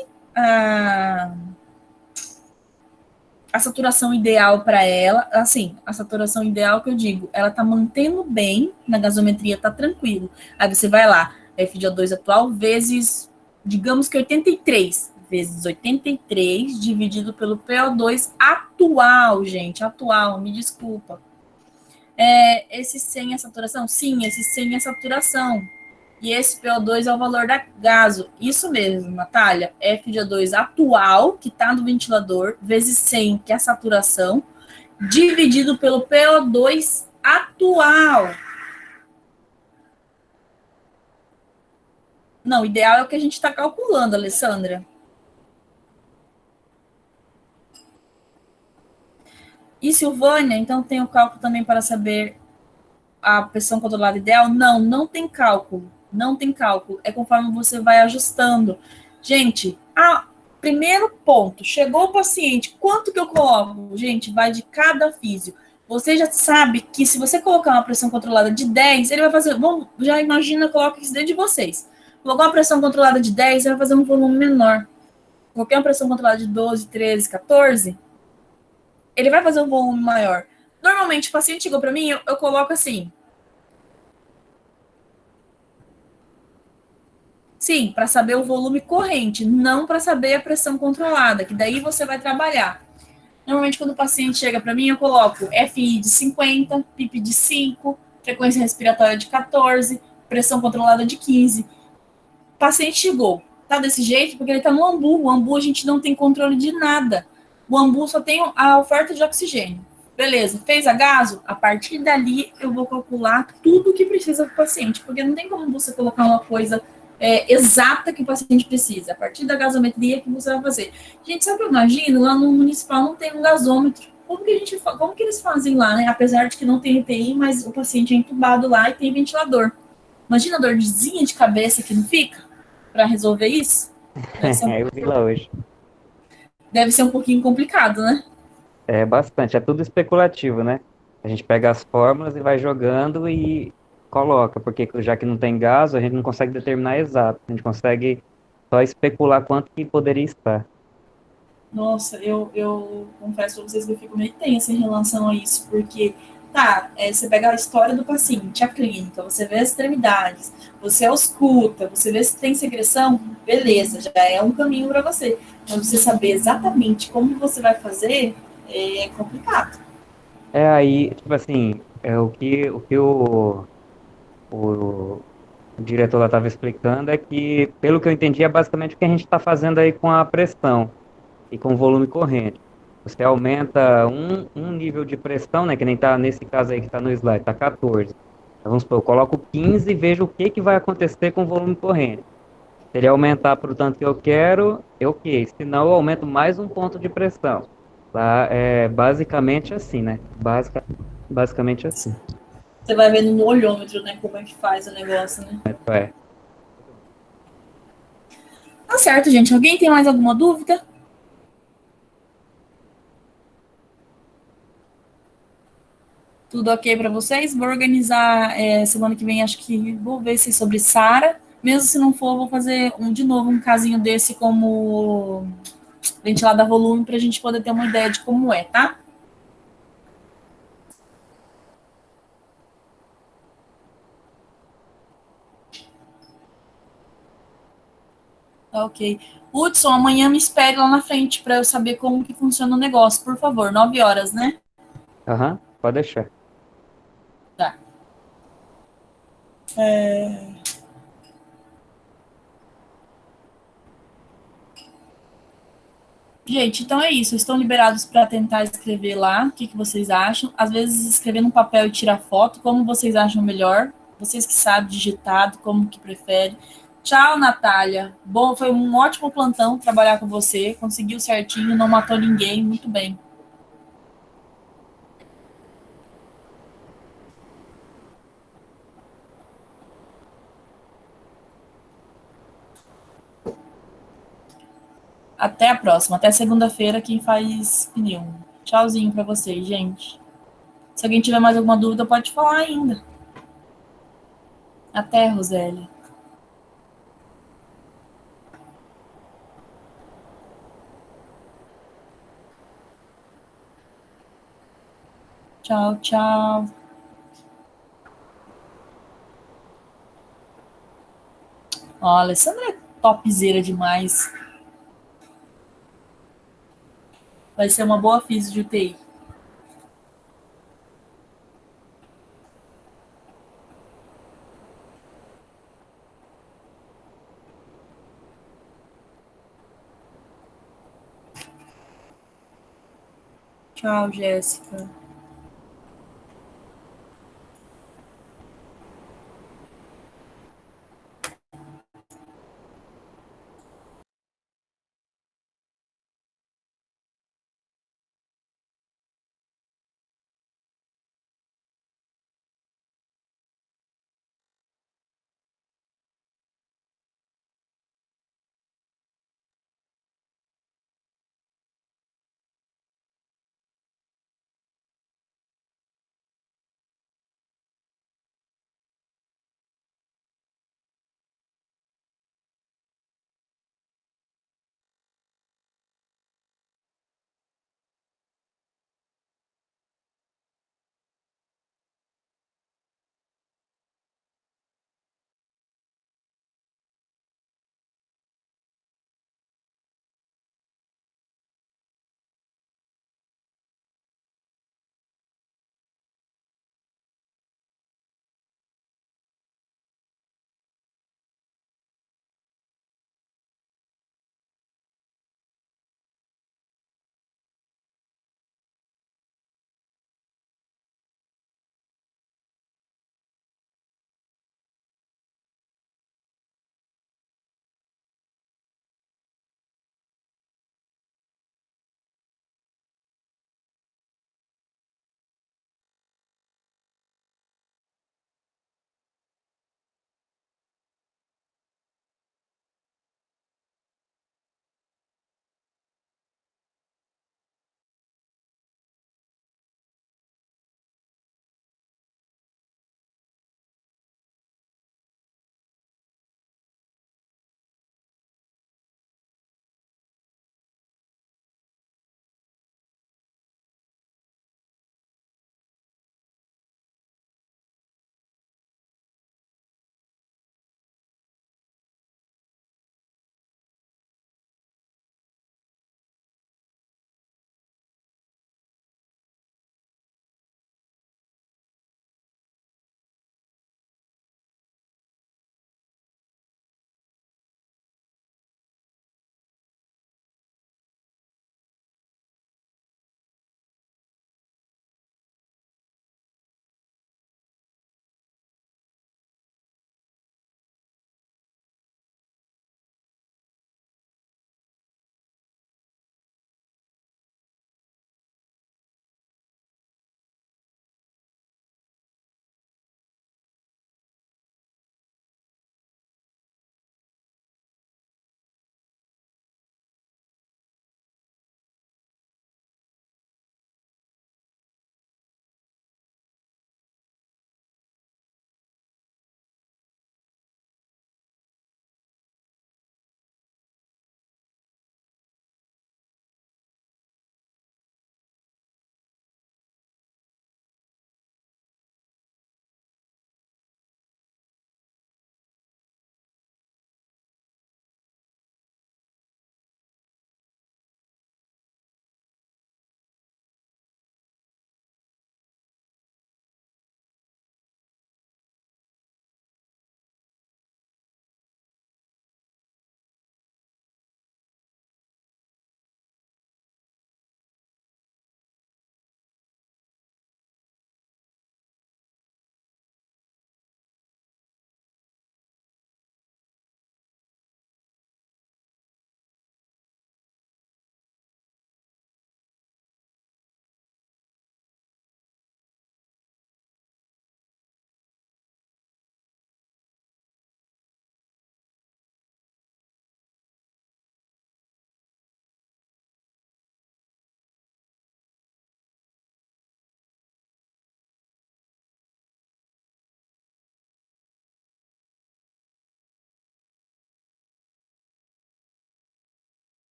a saturação ideal para ela, assim, a saturação ideal que eu digo, ela tá mantendo bem na gasometria, tá tranquilo. Aí você vai lá, FiO2 atual vezes, digamos que 83, vezes 83 dividido pelo PO2 atual, gente, atual, me desculpa. Esse 100 é saturação? Sim, esse 100 é saturação. E esse PO2 é o valor da gaso. Isso mesmo, Natália. FiO2 atual, que está no ventilador, vezes 100, que é a saturação, dividido pelo PO2 atual. Não, o ideal é o que a gente está calculando, Alessandra. E Silvânia, então tem o cálculo também para saber a pressão controlada ideal? Não, não tem cálculo. Não tem cálculo. É conforme você vai ajustando. Gente, primeiro ponto, chegou o paciente, quanto que eu coloco? Gente, vai de cada físio. Você já sabe que se você colocar uma pressão controlada de 10, ele vai fazer, bom, já imagina, coloca isso dentro de vocês. Colocar uma pressão controlada de 10, ele vai fazer um volume menor. Coloquei uma pressão controlada de 12, 13, 14, ele vai fazer um volume maior. Normalmente, o paciente chegou para mim, eu coloco assim. Sim, para saber o volume corrente, não para saber a pressão controlada, que daí você vai trabalhar. Normalmente, quando o paciente chega para mim, eu coloco FI de 50, PIP de 5, frequência respiratória de 14, pressão controlada de 15. O paciente chegou, tá desse jeito porque ele tá no AMBU. O AMBU a gente não tem controle de nada. O AMBU só tem a oferta de oxigênio. Beleza, fez a gaso? A partir dali eu vou calcular tudo o que precisa do paciente, porque não tem como você colocar uma coisa exata que o paciente precisa. A partir da gasometria que você vai fazer. Gente, sabe o que eu imagino? Lá no municipal não tem um gasômetro. Como que eles fazem lá, né? Apesar de que não tem UTI, mas o paciente é entubado lá e tem ventilador. Imagina a dorzinha de cabeça que não fica para resolver isso? Eu vi lá hoje. Deve ser um pouquinho complicado, né? É bastante, é tudo especulativo, né? A gente pega as fórmulas e vai jogando e coloca, porque já que não tem gás, a gente não consegue determinar exato. A gente consegue só especular quanto que poderia estar. Nossa, eu confesso pra vocês que eu fico meio tensa em relação a isso, porque, tá, você pega a história do paciente, a clínica, você vê as extremidades, você ausculta, você vê se tem secreção, beleza, já é um caminho para você. Mas você saber exatamente como você vai fazer é complicado. É aí, tipo assim, é o diretor lá estava explicando é que, pelo que eu entendi, é basicamente o que a gente está fazendo aí com a pressão e com o volume corrente. Você aumenta um nível de pressão, né? Que nem tá nesse caso aí que está no slide, tá 14. Então, vamos supor, eu coloco 15 e vejo o que vai acontecer com o volume corrente. Se ele aumentar para o tanto que eu quero, eu ok. Senão, eu aumento mais um ponto de pressão. Lá é basicamente assim, né? Basicamente assim. Você vai vendo no olhômetro, né, como é que faz o negócio, né? É. Tá certo, gente. Alguém tem mais alguma dúvida? Tudo ok para vocês? Vou organizar semana que vem, acho que vou ver se é sobre Sara. Mesmo se não for, vou fazer de novo um casinho desse como ventilado a volume para a gente poder ter uma ideia de como é, tá? Tá ok. Hudson, amanhã me espere lá na frente para eu saber como que funciona o negócio, por favor. 9 horas, né? Aham, pode deixar. Tá. Gente, então é isso. Estão liberados para tentar escrever lá. O que vocês acham? Às vezes escrever no papel e tirar foto, como vocês acham melhor. Vocês que sabem digitado, como que prefere. Tchau, Natália. Bom, foi um ótimo plantão trabalhar com você. Conseguiu certinho, não matou ninguém. Muito bem. Até a próxima. Até segunda-feira, quem faz pneu. Tchauzinho para vocês, gente. Se alguém tiver mais alguma dúvida, pode falar ainda. Até, Rosélia. Tchau, tchau. Ó, a Alessandra é topzera demais. Vai ser uma boa física de UTI. Tchau, Jéssica.